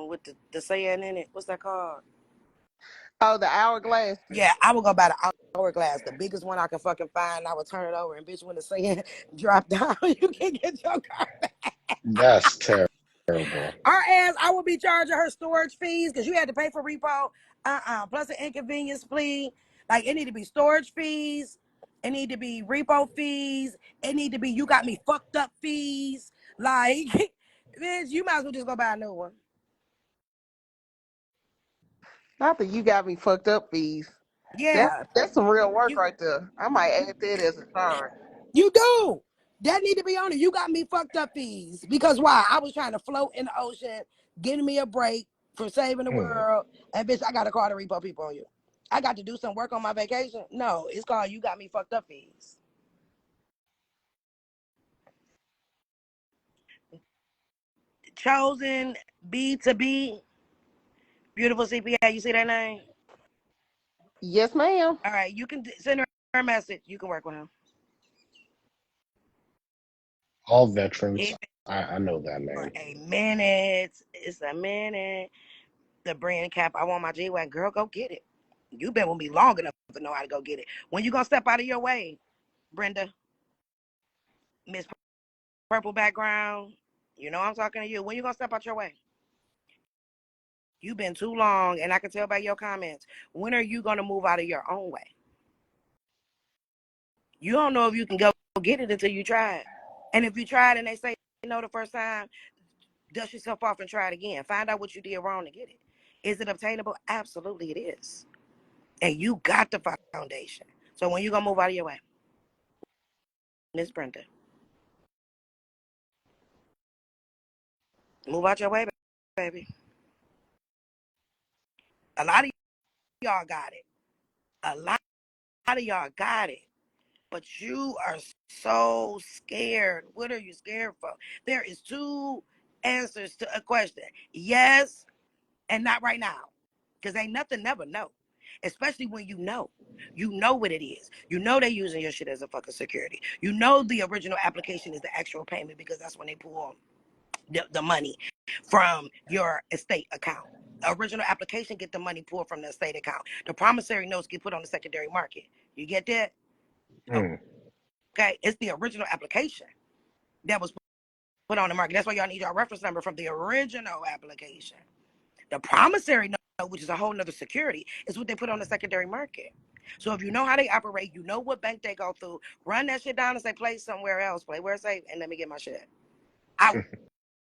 with the saying in it? What's that called? Oh, the hourglass. Yeah, I would go buy the hourglass, the biggest one I can fucking find. I would turn it over and bitch when the saying drop down, you can get your car back. That's terrible. Our ass, I would be charging her storage fees because you had to pay for repo. Plus an inconvenience fee. Like it need to be storage fees. It need to be repo fees. It need to be you got me fucked up fees. Like, bitch, you might as well just go buy a new one. Not that you got me fucked up fees. That's Yeah, that's some real work you right there. I might add that as a charge. you do. That need to be on it. You got me fucked up fees. Because why? I was trying to float in the ocean, getting me a break for saving the Mm. world. And bitch, I got to call the repo people on you. I got to do some work on my vacation. No, it's called you got me fucked up fees. Chosen B to B. Beautiful CPA. You see that name? Yes, ma'am. All right. You can send her a message. You can work with him. All He veterans. been I know that for name. a minute. It's a minute. The brand cap. I want my G Wagon. Girl, go get it. You've been with me long enough to know how to go get it. When you gonna step out of your way, Brenda? Miss Purple background. You know I'm talking to you. When you gonna step out your way? You've been too long, and I can tell by your comments. When are you gonna move out of your own way? You don't know if you can go get it until you try it. And if you try it and they say no the first time, dust yourself off and try it again. Find out what you did wrong to get it. Is it obtainable? Absolutely, it is. And you got the foundation. So when you gonna move out of your way, Miss Brenda, move out your way, baby. A lot of y'all got it. A lot of y'all got it. But you are so scared. What are you scared for? There is two answers to a question. Yes and not right now. Because ain't nothing never know. Especially when you know. You know what it is. You know they using your shit as a fucking security. You know the original application is the actual payment because that's when they pull the money from your estate account. Original application get the money pulled from the estate account. The promissory notes get put on the secondary market. You get that? Mm. Okay, it's the original application that was put on the market. That's why y'all need your reference number from the original application. The promissory note, which is a whole nother security, is what they put on the secondary market. So if you know how they operate, you know what bank they go through, run that shit down and say, play somewhere else, play where it's safe, and let me get my shit. I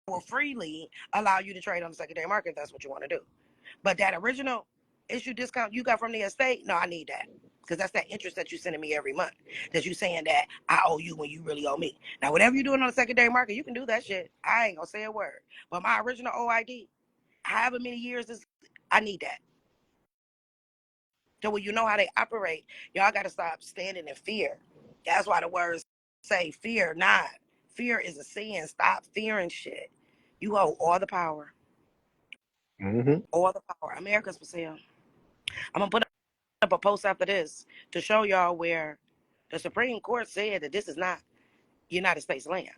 will freely allow you to trade on the secondary market if that's what you want to do. But that original issue discount you got from the estate, no, I need that. Because that's that interest that you're sending me every month. That you saying that I owe you when you really owe me. Now, whatever you're doing on the secondary market, you can do that shit. I ain't gonna say a word. But my original OID, however many years is, I need that. So when you know how they operate, y'all gotta stop standing in fear. That's why the words say fear not. Fear is a sin. Stop fearing shit. You hold all the power. Hmm. All the power. America's for sale. I'm gonna put up a post after this to show y'all where the Supreme Court said that this is not United States land,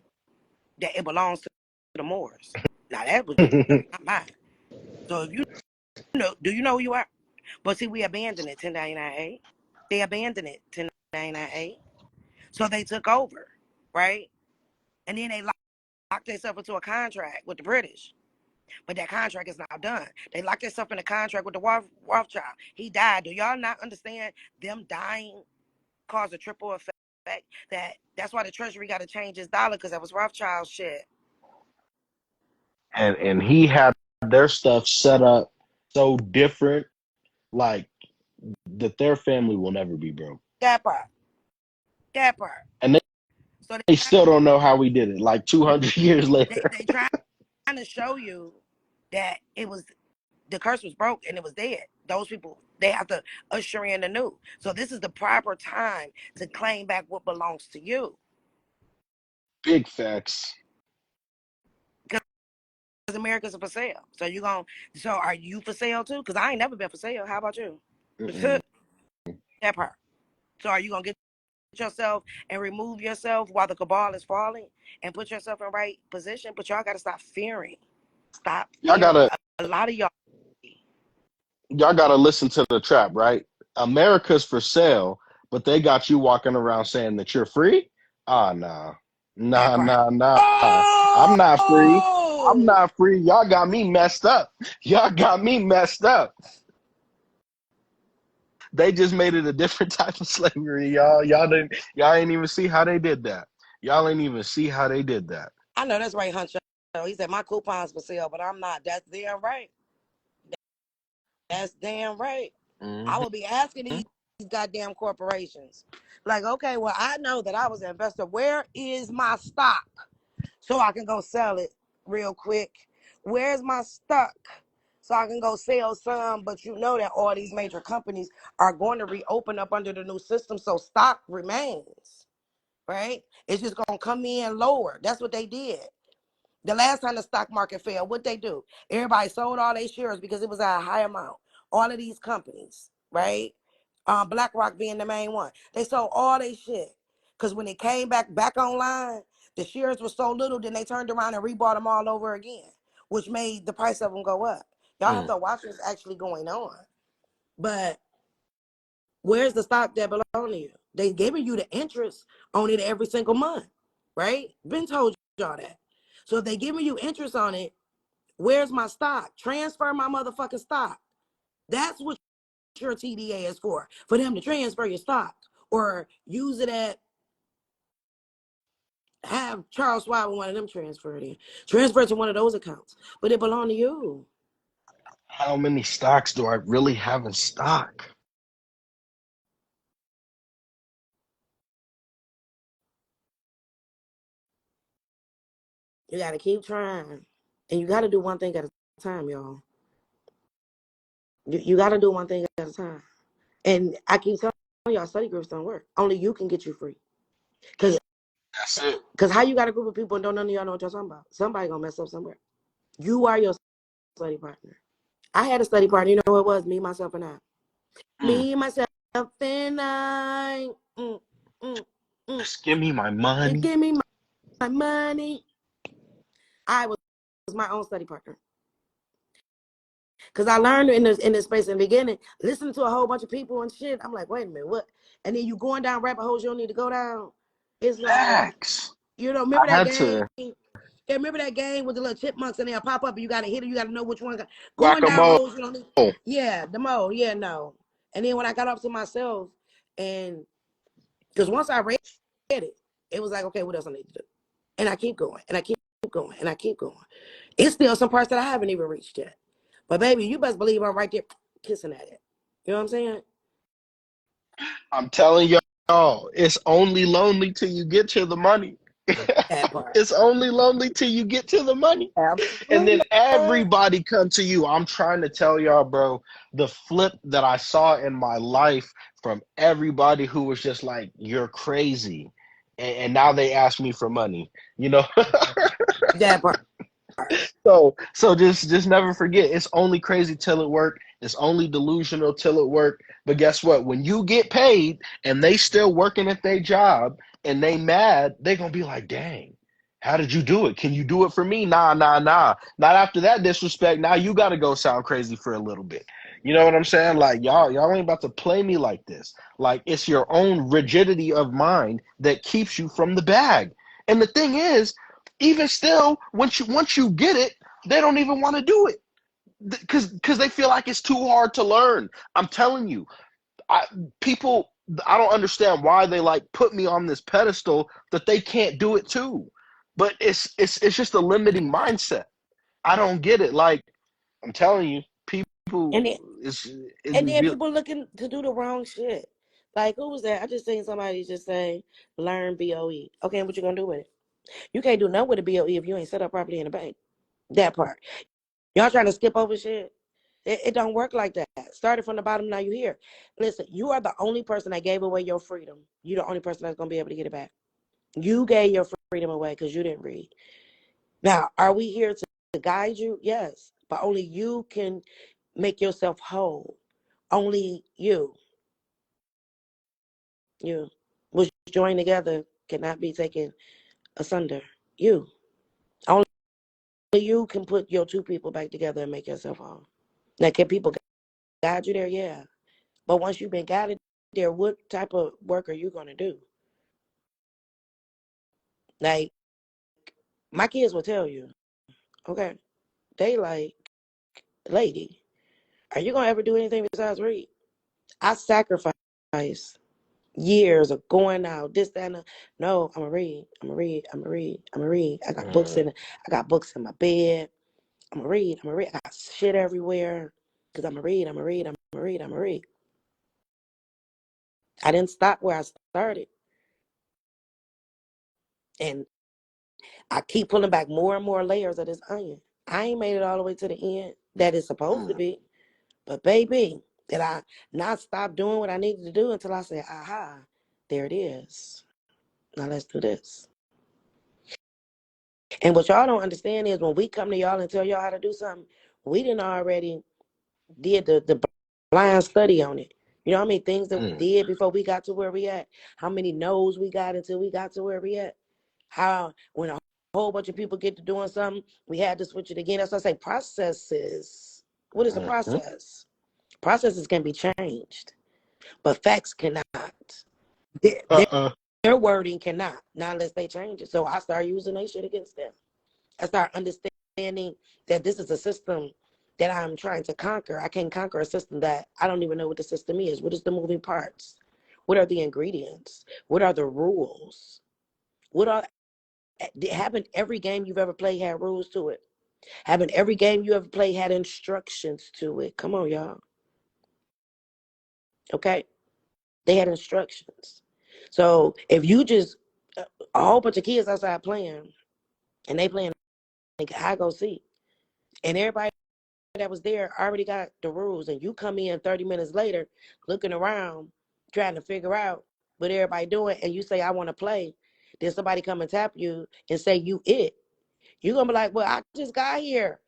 that it belongs to the Moors. Now that was not mine. So if you know, do you know who you are? But see, we abandoned it, 1099A. They abandoned it to 998. So they took over, right? And then they locked themselves into a contract with the British. But that contract is now done. They locked themselves in a contract with the Rothschild. He died. Do y'all not understand them dying caused a triple effect? That's why the Treasury got to change its dollar because that was Rothschild shit. And he had their stuff set up so different, like that their family will never be broke. That part. That part. And So they still don't know how we did it. Like 200 years later. they trying to show you that it was the curse was broke and it was dead. Those people, they have to usher in the new. So this is the proper time to claim back what belongs to you. Big facts. Because Americans are for sale. So are you for sale too? Because I ain't never been for sale. How about you? Mm-mm. That part. So are you gonna get yourself and remove yourself while the cabal is falling and put yourself in right position? But y'all gotta stop fearing. Stop Y'all fearing. gotta A lot of y'all gotta listen to the trap, right? America's for sale, but they got you walking around saying that you're free. Ah, nah, that nah, part. nah, nah. I'm not free. I'm Oh, not free. Y'all got me messed up. Y'all got me messed up. They just made it a different type of slavery, y'all. Y'all ain't even see how they did that. Y'all ain't even see how they did that. I know that's right, Huncho. He said my coupon's for sale, but I'm not. That's damn right. That's damn right. I Mm-hmm. will be asking these goddamn corporations, like, okay, well, I know that I was an investor. Where is my stock so I can go sell it real quick? Where's my stock so I can go sell some? But you know that all these major companies are going to reopen up under the new system, so stock remains, right? It's just gonna come in lower. That's what they did. The last time the stock market fell, what they do? Everybody sold all their shares because it was at a high amount. All of these companies, right? BlackRock being the main one. They sold all their shit. Because when it came back online, the shares were so little, then they turned around and rebought them all over again, which made the price of them go up. Y'all have Mm. to watch what's actually going on. But where's the stock that belong to you? They giving you the interest on it every single month, right? Ben told y'all that. So if they giving you interest on it, where's my stock? Transfer my motherfucking stock. That's what your TDA is for them to transfer your stock or use it at have Charles Schwab and one of them transfer it in. Transfer it to one of those accounts, but it belong to you. How many stocks do I really have in stock? You got to keep trying, and you got to do one thing at a time, y'all. You got to do one thing at a time. And I keep telling y'all, study groups don't work. Only you can get you free. Cause, That's it. Cause how you got a group of people and don't none of y'all know what y'all talking about? Somebody gonna mess up somewhere. You are your study partner. I had a study partner. You know who it was? Me, myself, and I. Mm. Me, myself, and I. Mm, mm, mm. Just give me my Just money. give me my money. I was my own study partner. Cause I learned in this space in the beginning, listening to a whole bunch of people and shit. I'm like, wait a minute, what? And then you going down rabbit holes you don't need to go down. It's like, Facts. remember I that had game? to Yeah, remember that game with the little chipmunks and they'll pop up and you gotta hit it, you gotta know which one going down guacamole. holes you don't need. Yeah, the mode. Yeah, no. And then when I got up to myself and because once I read it, it was like, okay, what else I need to do? And I keep going and I keep going and I keep going. It's still some parts that I haven't even reached yet. But baby, you best believe I'm right there kissing at it. You know what I'm saying? I'm telling y'all, it's only lonely till you get to the money. That part. It's only lonely till you get to the money. And then Absolutely. everybody come to you. I'm trying to tell y'all, bro, the flip that I saw in my life from everybody who was just like, you're crazy. And now they ask me for money, you know? That part. So just never forget, it's only crazy till it work. It's only delusional till it work. But guess what? When you get paid and they still working at their job and they mad, they gonna be like, dang, How did you do it? Can you do it for me? Nah, nah, nah. Not after that disrespect. Now you got to go sound crazy for a little bit. You know what I'm saying? Like y'all ain't about to play me like this. Like it's your own rigidity of mind that keeps you from the bag. And the thing is, even still, once you get it, they don't even want to do it because they feel like it's too hard to learn. I'm telling you, I people I don't understand why they like put me on this pedestal that they can't do it too. But it's just a limiting mindset. I don't get it. Like I'm telling you, people And then, is and then be, people looking to do the wrong shit. Like, who was that? I just seen somebody just say, learn BOE. Okay, what you gonna do with it? You can't do nothing with a BOE if you ain't set up properly in the bank. That part. Y'all trying to skip over shit? It don't work like that. Started from the bottom, now you here. Listen, you are the only person that gave away your freedom. You're the only person that's gonna be able to get it back. You gave your freedom away because you didn't read. Now, are we here to guide you? Yes. But only you can make yourself whole. Only you. You. Which joined together cannot be taken asunder. You. Only you can put your two people back together and make yourself whole. Now, can people guide you there? Yeah. But once you've been guided there, what type of work are you going to do? Like, my kids will tell you, okay, they like, lady, are you going to ever do anything besides read? I sacrifice years of going out, this, that, and no, I'm gonna read. I'm gonna read. I'm gonna read. I'm gonna read. I got books in my bed. I'm gonna read. I'm gonna read. I got shit everywhere. Cause I'm gonna read. I'm gonna read. I'm gonna read. I'm gonna read. I didn't stop where I started. And I keep pulling back more and more layers of this onion. I ain't made it all the way to the end that it's supposed to be. But baby, did I not stop doing what I needed to do until I said, aha, there it is. Now let's do this. And what y'all don't understand is when we come to y'all and tell y'all how to do something, we didn't already did the blind study on it. You know how many things that we did before we got to where we at? How many no's we got until we got to where we at? How when a whole bunch of people get to doing something, we had to switch it again. That's why I say processes. What is a process? Processes can be changed, but facts cannot. Their, uh their wording cannot, not unless they change it. So I start using that shit against them. I start understanding that this is a system that I'm trying to conquer. I can't conquer a system that I don't even know what the system is. What is the moving parts? What are the ingredients? What are the rules? What are haven't every game you've ever played had rules to it? Haven't every game you ever played had instructions to it? Come on, y'all. Okay? They had instructions. So if you just a whole bunch of kids outside playing and they playing I go see. And everybody that was there already got the rules, and you come in 30 minutes later looking around trying to figure out what everybody doing, and you say I want to play, then somebody come and tap you and say you it, you're gonna be like, well, I just got here.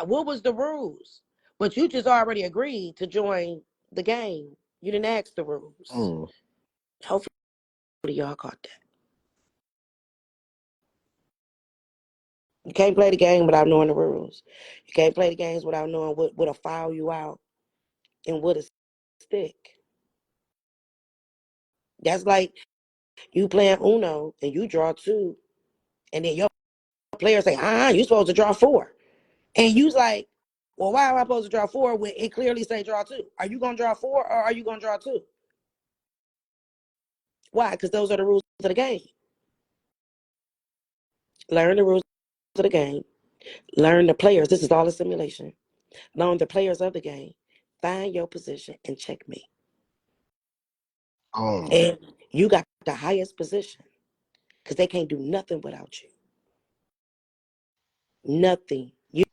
What was the rules? But you just already agreed to join the game. You didn't ask the rules. Hopefully y'all caught that. You can't play the game without knowing the rules. You can't play the games without knowing what'll foul you out and what'll stick. That's like you playing Uno and you draw two, and then your player say, you supposed to draw four. And you's like, well, why am I supposed to draw four when it clearly say draw two? Are you gonna draw four or are you gonna draw two? Why? Because those are the rules of the game. Learn the rules of the game. Learn the players. This is all a simulation. Learn the players of the game. Find your position and checkmate. And you got the highest position because they can't do nothing without you. Nothing. We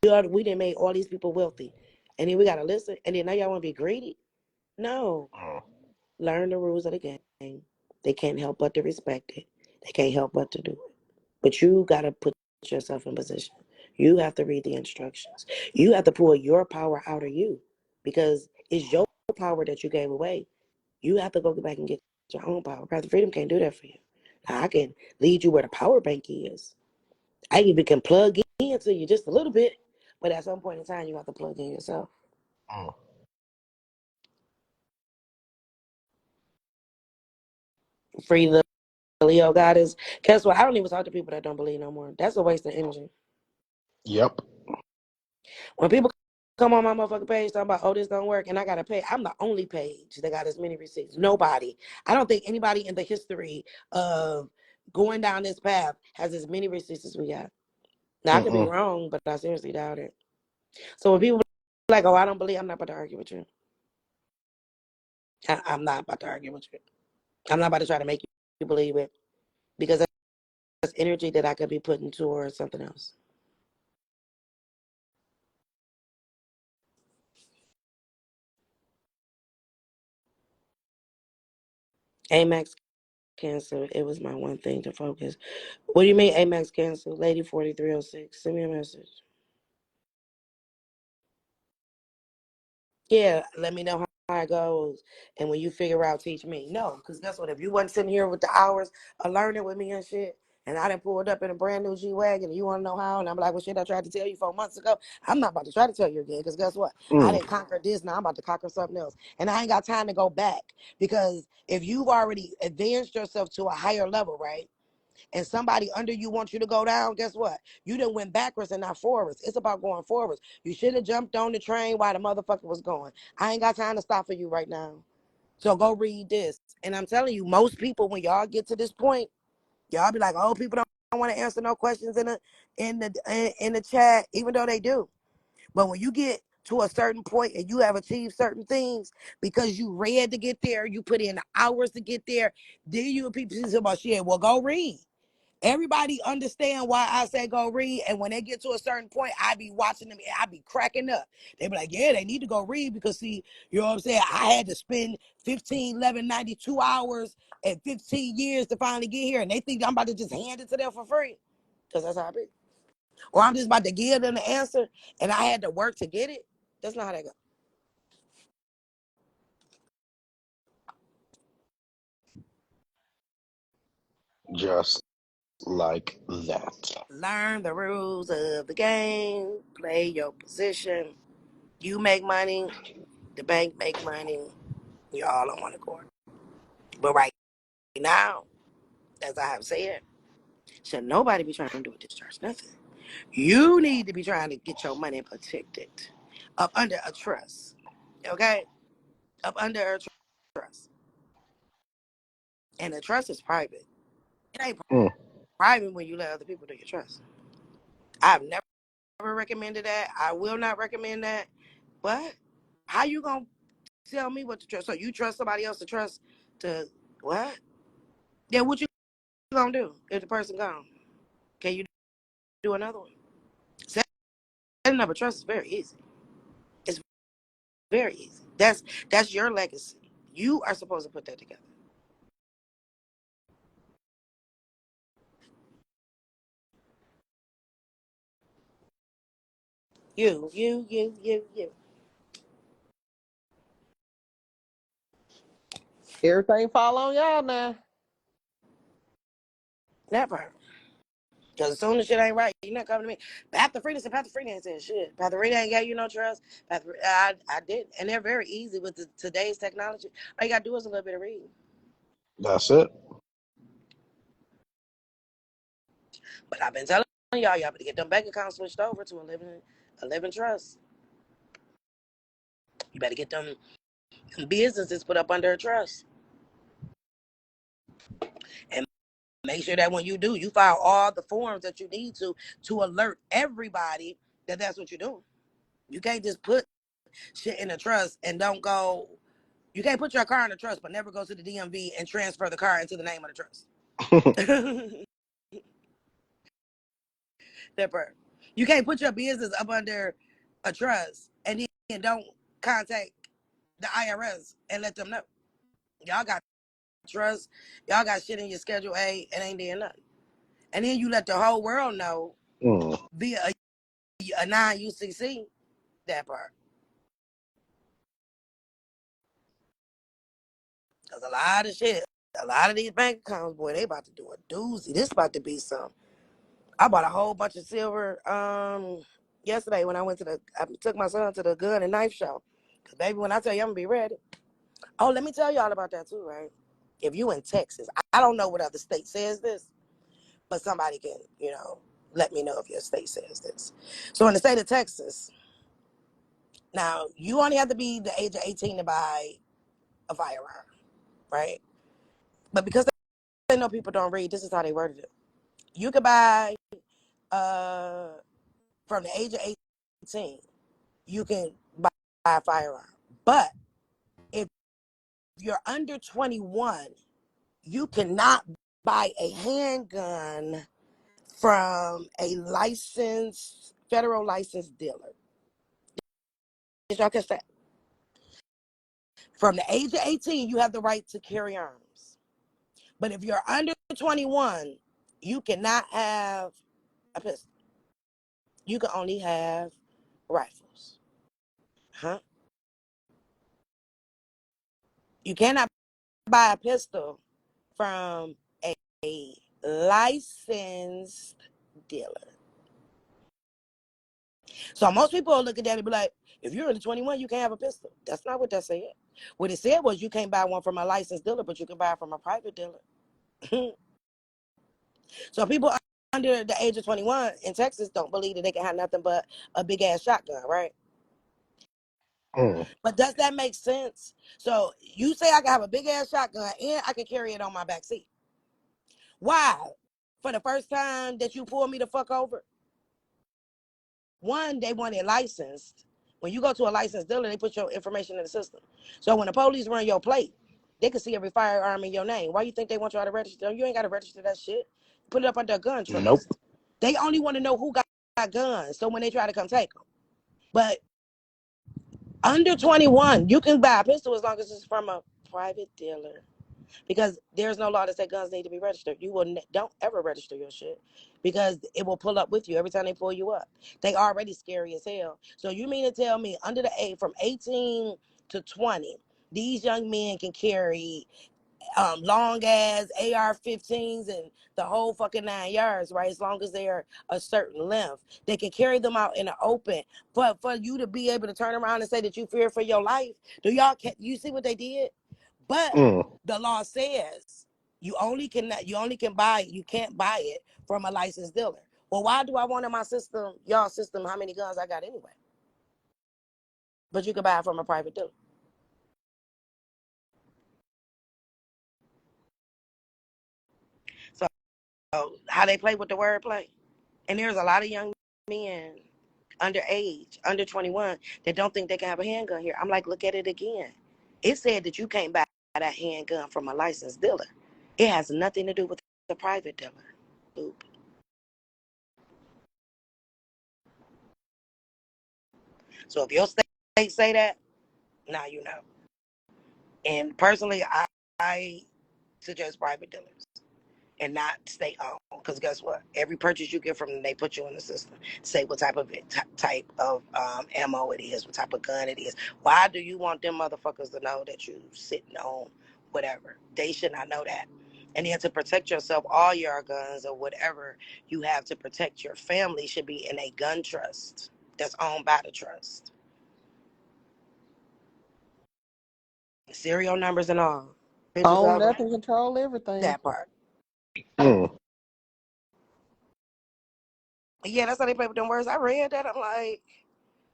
didn't make all these people wealthy. And then we gotta listen. And then now y'all wanna be greedy? No. Learn the rules of the game. They can't help but to respect it. They can't help but to do it. But you gotta put yourself in position. You have to read the instructions. You have to pull your power out of you because it's your power that you gave away. You have to go back and get your own power. Pastor Freedom can't do that for you. Now, I can lead you where the power bank is. I even can plug into you just a little bit, but at some point in time, you have to plug in yourself. Mm. Free the Leo goddess. Guess what? I don't even talk to people that don't believe no more. That's a waste of energy. Yep. When people come on my motherfucking page talking about, oh, this don't work, and I gotta pay, I'm the only page that got as many receipts. Nobody. I don't think anybody in the history of going down this path has as many receipts as we got. Now I could be Mm-mm. wrong, but I seriously doubt it. So when people like, oh, I don't believe, I'm not about to argue with you. I'm not about to argue with you. I'm not about to try to make you believe it because that's energy that I could be putting towards something else. Amex cancel. It was my one thing to focus. What do you mean Amex cancel? Lady 4306. Send me a message. Yeah, let me know how it goes. And when you figure out, teach me. No, because guess what? If you wasn't sitting here with the hours of learning with me and shit, and I done pulled up in a brand new G Wagon and you want to know how, and I'm like, well, shit, I tried to tell you 4 months ago. I'm not about to try to tell you again because guess what? I Mm. didn't conquer this. Now I'm about to conquer something else. And I ain't got time to go back because if you've already advanced yourself to a higher level, right? And somebody under you wants you to go down, guess what? You done went backwards and not forwards. It's about going forwards. You should have jumped on the train while the motherfucker was going. I ain't got time to stop for you right now. So go read this. And I'm telling you, most people, when y'all get to this point, y'all be like, oh, people don't want to answer no questions in the chat, even though they do. But when you get to a certain point and you have achieved certain things because you read to get there, you put in the hours to get there, then you people say about shit. Well, go read. Everybody understand why I say go read. And when they get to a certain point, I be watching them and I be cracking up. They be like, yeah, they need to go read because see, you know what I'm saying? I had to spend 15, 11, 92 hours and 15 years to finally get here. And they think I'm about to just hand it to them for free. Because that's how I be. Or I'm just about to give them the answer and I had to work to get it. That's not how that goes. Just like that. Learn the rules of the game. Play your position. You make money. The bank make money. You're all on one accord. But right now, as I have said, should nobody be trying to do a discharge? Nothing. You need to be trying to get your money protected up under a trust. Okay? Up under a trust. And the trust is private. It ain't Mm. private when you let other people do your trust. I've never recommended that. I will not recommend that. But how you gonna tell me what to trust? So you trust somebody else to trust to what? Then what you gonna do if the person gone? Can you do another one? Setting up a trust is very easy. It's very easy. That's your legacy. You are supposed to put that together. You. Everything fall on y'all now. That part. Because as soon as shit ain't right, you're not coming to me. Pastor Freedom said Pastor Freedom ain't saying shit. Pastor Freedom ain't got you no trust. I did. And they're very easy with today's technology. All you got to do is a little bit of reading. That's it. But I've been telling y'all better get them bank accounts switched over to a living trust. You better get them businesses put up under a trust. And make sure that when you do, you file all the forms that you need to alert everybody that that's what you're doing. You can't just put shit in a trust and don't go. You can't put your car in a trust but never go to the DMV and transfer the car into the name of the trust. That part. You can't put your business up under a trust and then don't contact the IRS and let them know. Y'all got trust. Y'all got shit in your Schedule A and ain't doing nothing. And then you let the whole world know Mm. via a non-UCC, that part. Because a lot of shit, a lot of these bank accounts, boy, they about to do a doozy. This about to be some. I bought a whole bunch of silver yesterday when I took my son to the gun and knife show. Cause baby, when I tell you I'm gonna be ready. Oh, let me tell y'all about that too, right? If you in Texas, I don't know what other state says this, but somebody can, let me know if your state says this. So in the state of Texas, now you only have to be the age of 18 to buy a firearm, right? But because they know people don't read, this is how they worded it. You could buy from the age of 18, you can buy a firearm. But if you're under 21, you cannot buy a handgun from a federal licensed dealer. Did y'all catch that? From the age of 18, you have the right to carry arms. But if you're under 21, you cannot have a pistol. You can only have rifles. Huh? You cannot buy a pistol from a licensed dealer. So most people will look at that and be like, if you're under 21, you can't have a pistol. That's not what that said. What it said was you can't buy one from a licensed dealer, but you can buy it from a private dealer. So people under the age of 21 in Texas don't believe that they can have nothing but a big ass shotgun, right? Mm. But does that make sense? So you say I can have a big ass shotgun and I can carry it on my back seat. Why? For the first time that you pull me the fuck over, one, they want it licensed. When you go to a licensed dealer, they put your information in the system. So when the police run your plate, they can see every firearm in your name. Why you think they want y'all to register? You ain't got to register that shit. Put it up under a gun Nope. trust. They only want to know who got guns. So when they try to come take them. But under 21, you can buy a pistol as long as it's from a private dealer. Because there's no law that says guns need to be registered. You will don't ever register your shit because it will pull up with you every time they pull you up. They already scary as hell. So you mean to tell me under the age from 18 to 20, these young men can carry long ass AR-15s and the whole fucking 9 yards, right? As long as they're a certain length, they can carry them out in the open. But for you to be able to turn around and say that you fear for your life, you see what they did? But Mm. the law says you can't buy it from a licensed dealer. Well, why do I want in my system, y'all system, how many guns I got anyway? But you can buy it from a private dealer. So how they play with the wordplay. And there's a lot of young men underage, under 21, that don't think they can have a handgun here. I'm like, look at it again. It said that you can't buy that handgun from a licensed dealer. It has nothing to do with the private dealer. Oop. So if your state say that, now you know. And personally, I suggest private dealers and not state owned. Because guess what? Every purchase you get from them, they put you in the system. Say what type of ammo it is, what type of gun it is. Why do you want them motherfuckers to know that you sitting on whatever? They should not know that. And then to protect yourself, all your guns or whatever you have to protect your family should be in a gun trust that's owned by the trust. Serial numbers and all. Pictures Own of them. nothing, control everything. That part. Mm. Yeah, that's how they play with them words. I read that. I'm like,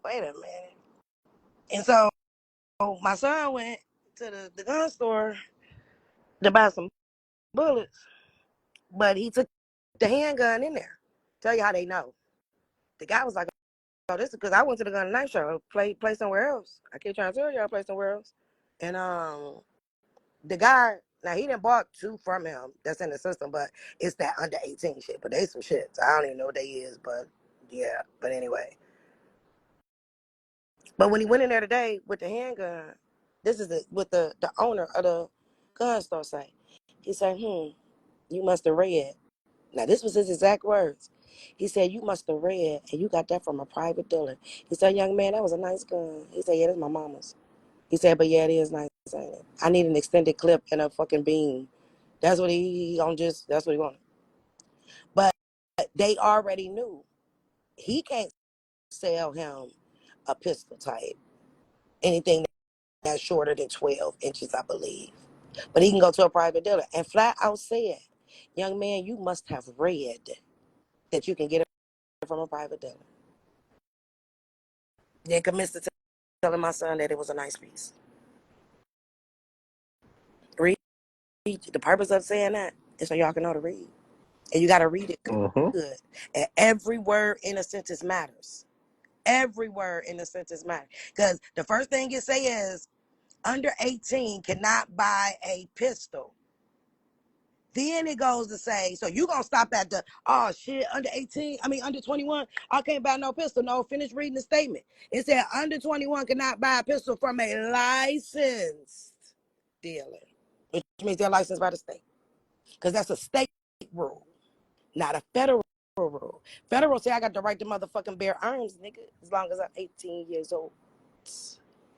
wait a minute. And so my son went to the gun store to buy some bullets, but he took the handgun in there. Tell you how they know. The guy was like, oh, this is because I went to the gun and knife show. Play somewhere else. I keep trying to tell y'all play somewhere else. And the guy, now he didn't bought two from him that's in the system, but it's that under 18 shit. But they some shit. So I don't even know what they is, but yeah. But anyway. But when he went in there today with the handgun, this is what the owner of the gun store say. He said, you must have read. Now, this was his exact words. He said, you must have read, and you got that from a private dealer. He said, young man, that was a nice gun. He said, yeah, that's my mama's. He said, but yeah, it is nice, ain't it? I need an extended clip and a fucking beam. That's what that's what he wanted. But They already knew he can't sell him a pistol type, anything that's shorter than 12 inches, I believe. But he can go to a private dealer and flat out said, young man, you must have read that you can get it from a private dealer. Then commits to telling my son that it was a nice piece. Read. The purpose of saying that is so y'all can know to read. And you got to read it Mm-hmm. good. And every word in a sentence matters. Every word in a sentence matters. Because the first thing it say is, under 18 cannot buy a pistol. Then it goes to say, so you gonna stop at the, oh shit, under 21, I can't buy no pistol. No, finish reading the statement. It said under 21 cannot buy a pistol from a licensed dealer, which means they're licensed by the state. Because that's a state rule, not a federal rule. Federal say I got the right to motherfucking bear arms, nigga, as long as I'm 18 years old.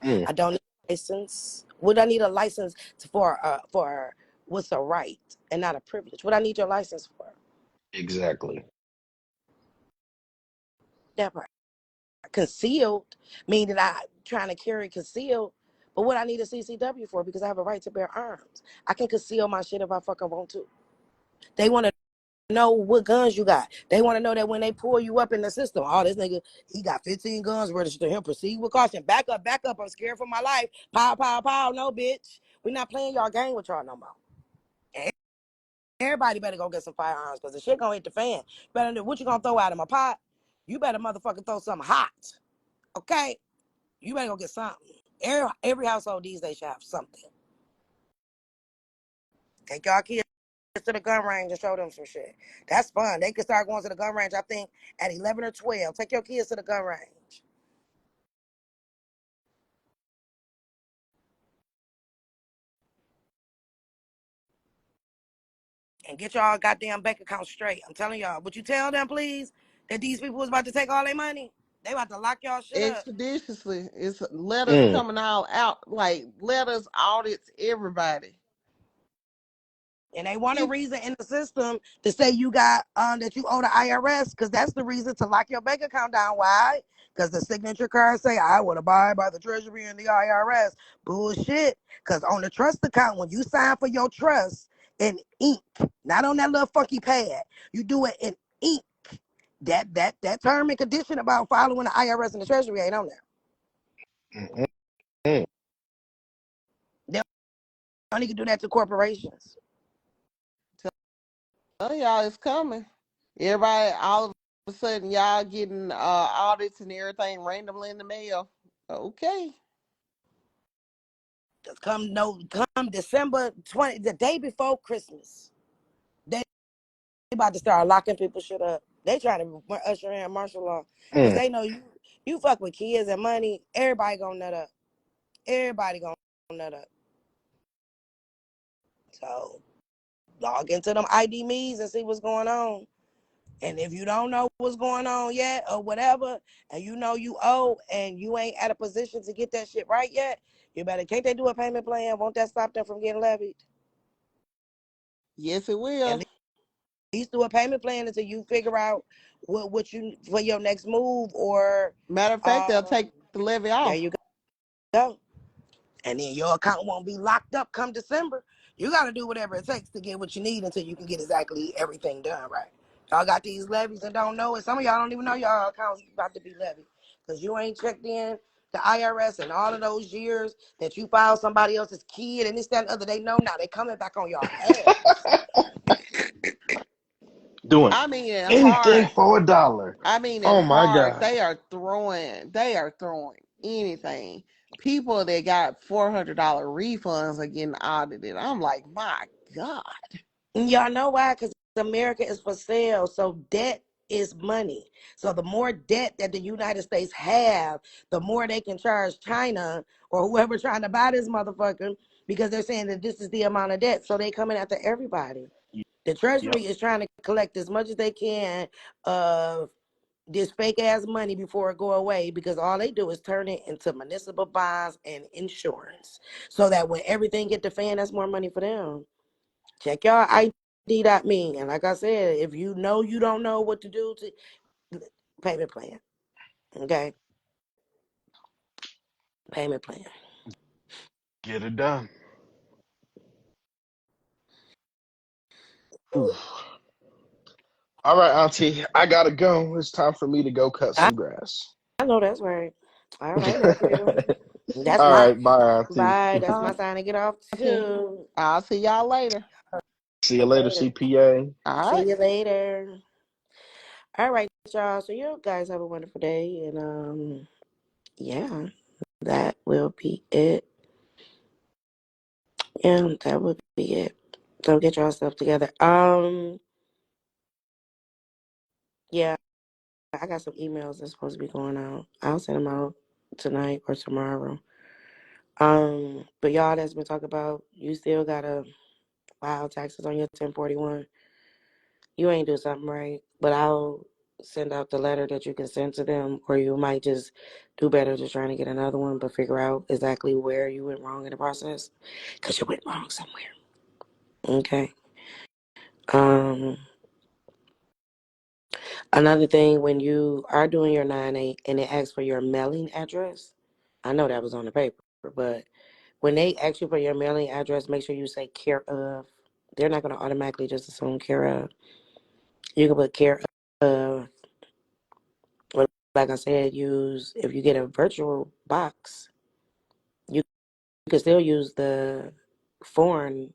Mm. I don't need a license. Would I need a license for what's a right and not a privilege? What I need your license for? Exactly. That part. Concealed, meaning I trying to carry concealed. But what I need a CCW for? Because I have a right to bear arms. I can conceal my shit if I fucking want to. They want to know what guns you got. They want to know that when they pull you up in the system, oh, this nigga, he got 15 guns registered to him. Proceed with caution. Back up, back up. I'm scared for my life. Pow, pow, pow. No, bitch. We're not playing y'all game with y'all no more. And everybody better go get some firearms because the shit gonna hit the fan. Better what you gonna throw out of my pot? You better motherfucking throw something hot. Okay? You better go get something. Every household these days should have something. Take y'all kids to the gun range and show them some shit. That's fun. They can start going to the gun range, I think, at 11 or 12. Take your kids to the gun range. And get y'all goddamn bank account straight. I'm telling y'all. Would you tell them, please, that these people was about to take all their money? They about to lock y'all shit up. Expeditiously. It's letters Mm. coming all out, like letters, audits, everybody. And they want a If reason in the system to say you got that you owe the IRS, because that's the reason to lock your bank account down. Why? Because the signature cards say I would abide by the Treasury and the IRS. Bullshit. Because on the trust account, when you sign for your trust in ink, not on that little funky pad, you do it in ink. That term and condition about following the IRS and the Treasury ain't on there. Mm-mm. Mm. They only can do that to corporations. tell y'all it's coming. Everybody, all of a sudden, y'all getting audits and everything randomly in the mail. Okay. Come December 20, the day before Christmas. They about to start locking people shit up. They trying to usher in martial law because Mm. they know you fuck with kids and money. Everybody gonna nut up. Everybody gonna nut up. So log into them ID me's and see what's going on. And if you don't know what's going on yet or whatever, and you know you owe and you ain't at a position to get that shit right yet, you better can't they do a payment plan? Won't that stop them from getting levied? Yes, it At will. least do a payment plan until you figure out what you for your next move or Matter of fact, they'll um take the levy there off. you go. And then your account won't be locked up come December. You got to do whatever it takes to get what you need until you can get exactly everything done right. Y'all got these levies and don't know it. Some of y'all don't even know y'all accounts about to be levied because you ain't checked in the IRS and all of those years that you filed somebody else's kid and this, that, and other. They know now. They coming back on your ass. Doing I mean, anything hard. for $1. I mean, in Oh my hard, God. they are throwing anything. People that got $400 refunds are getting audited. I'm like, my God. And y'all know why? Because America is for sale. So debt is money. So the more debt that the United States have, the more they can charge China or whoever trying to buy this motherfucker because they're saying that this is the amount of debt. So they coming after everybody. The Yep. Treasury is trying to collect as much as they can of this fake ass money before it go away because all they do is turn it into municipal bonds and insurance. So that when everything get to fan, that's more money for them. Check your D.me. And like I said, if you know you don't know what to do to payment plan. Okay? Payment plan. Get it done. Oof. All right, Auntie, I gotta go. It's time for me to go cut I, some grass. I know that's right. All right, nephew. That's All my right, bye, Auntie. bye. That's All my sign to get off right. too. I'll see y'all later. See you later, Later. CPA. All See right. you later. All right, y'all. So you guys have a wonderful day, and yeah, that will be it. Yeah, that would be it. So get y'all stuff together. Yeah, I got some emails that's supposed to be going out. I'll send them out tonight or tomorrow. But y'all that's been talking about you still gotta file taxes on your 1041. You ain't do something right. But I'll send out the letter that you can send to them, or you might just do better just trying to get another one, but figure out exactly where you went wrong in the process. Because you went wrong somewhere. Okay. Um Another thing, when you are doing your 9-8 and it asks for your mailing address, I know that was on the paper, but when they ask you for your mailing address, make sure you say care of. They're not going to automatically just assume care of. You can put care of, or like I said, use, if you get a virtual box, you can still use the foreign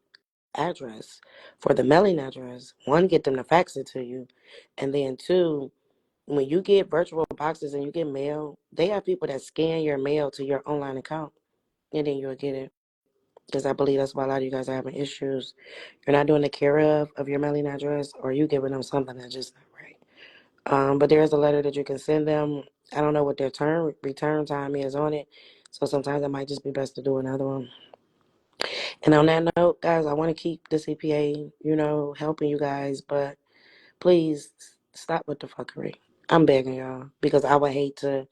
address for the mailing address. One, get them to fax it to you, and then two, when you get virtual boxes and you get mail, they have people that scan your mail to your online account, and then you'll get it. Because I believe that's why a lot of you guys are having issues. You're not doing the care of your mailing address, or you giving them something that's just not right. But there is a letter that you can send them. I don't know what their return time is on it, so sometimes it might just be best to do another one. And on that note, guys, I want to keep the CPA, helping you guys, but please stop with the fuckery. I'm begging y'all because I would hate to,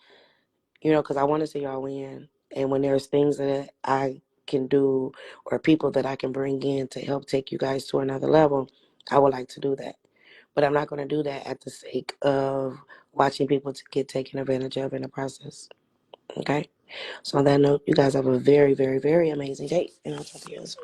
because I want to see y'all win. And when there's things that I can do or people that I can bring in to help take you guys to another level, I would like to do that. But I'm not going to do that at the sake of watching people to get taken advantage of in the process. Okay? So on that note, you guys have a very, very, very amazing day. And I'll talk to you soon.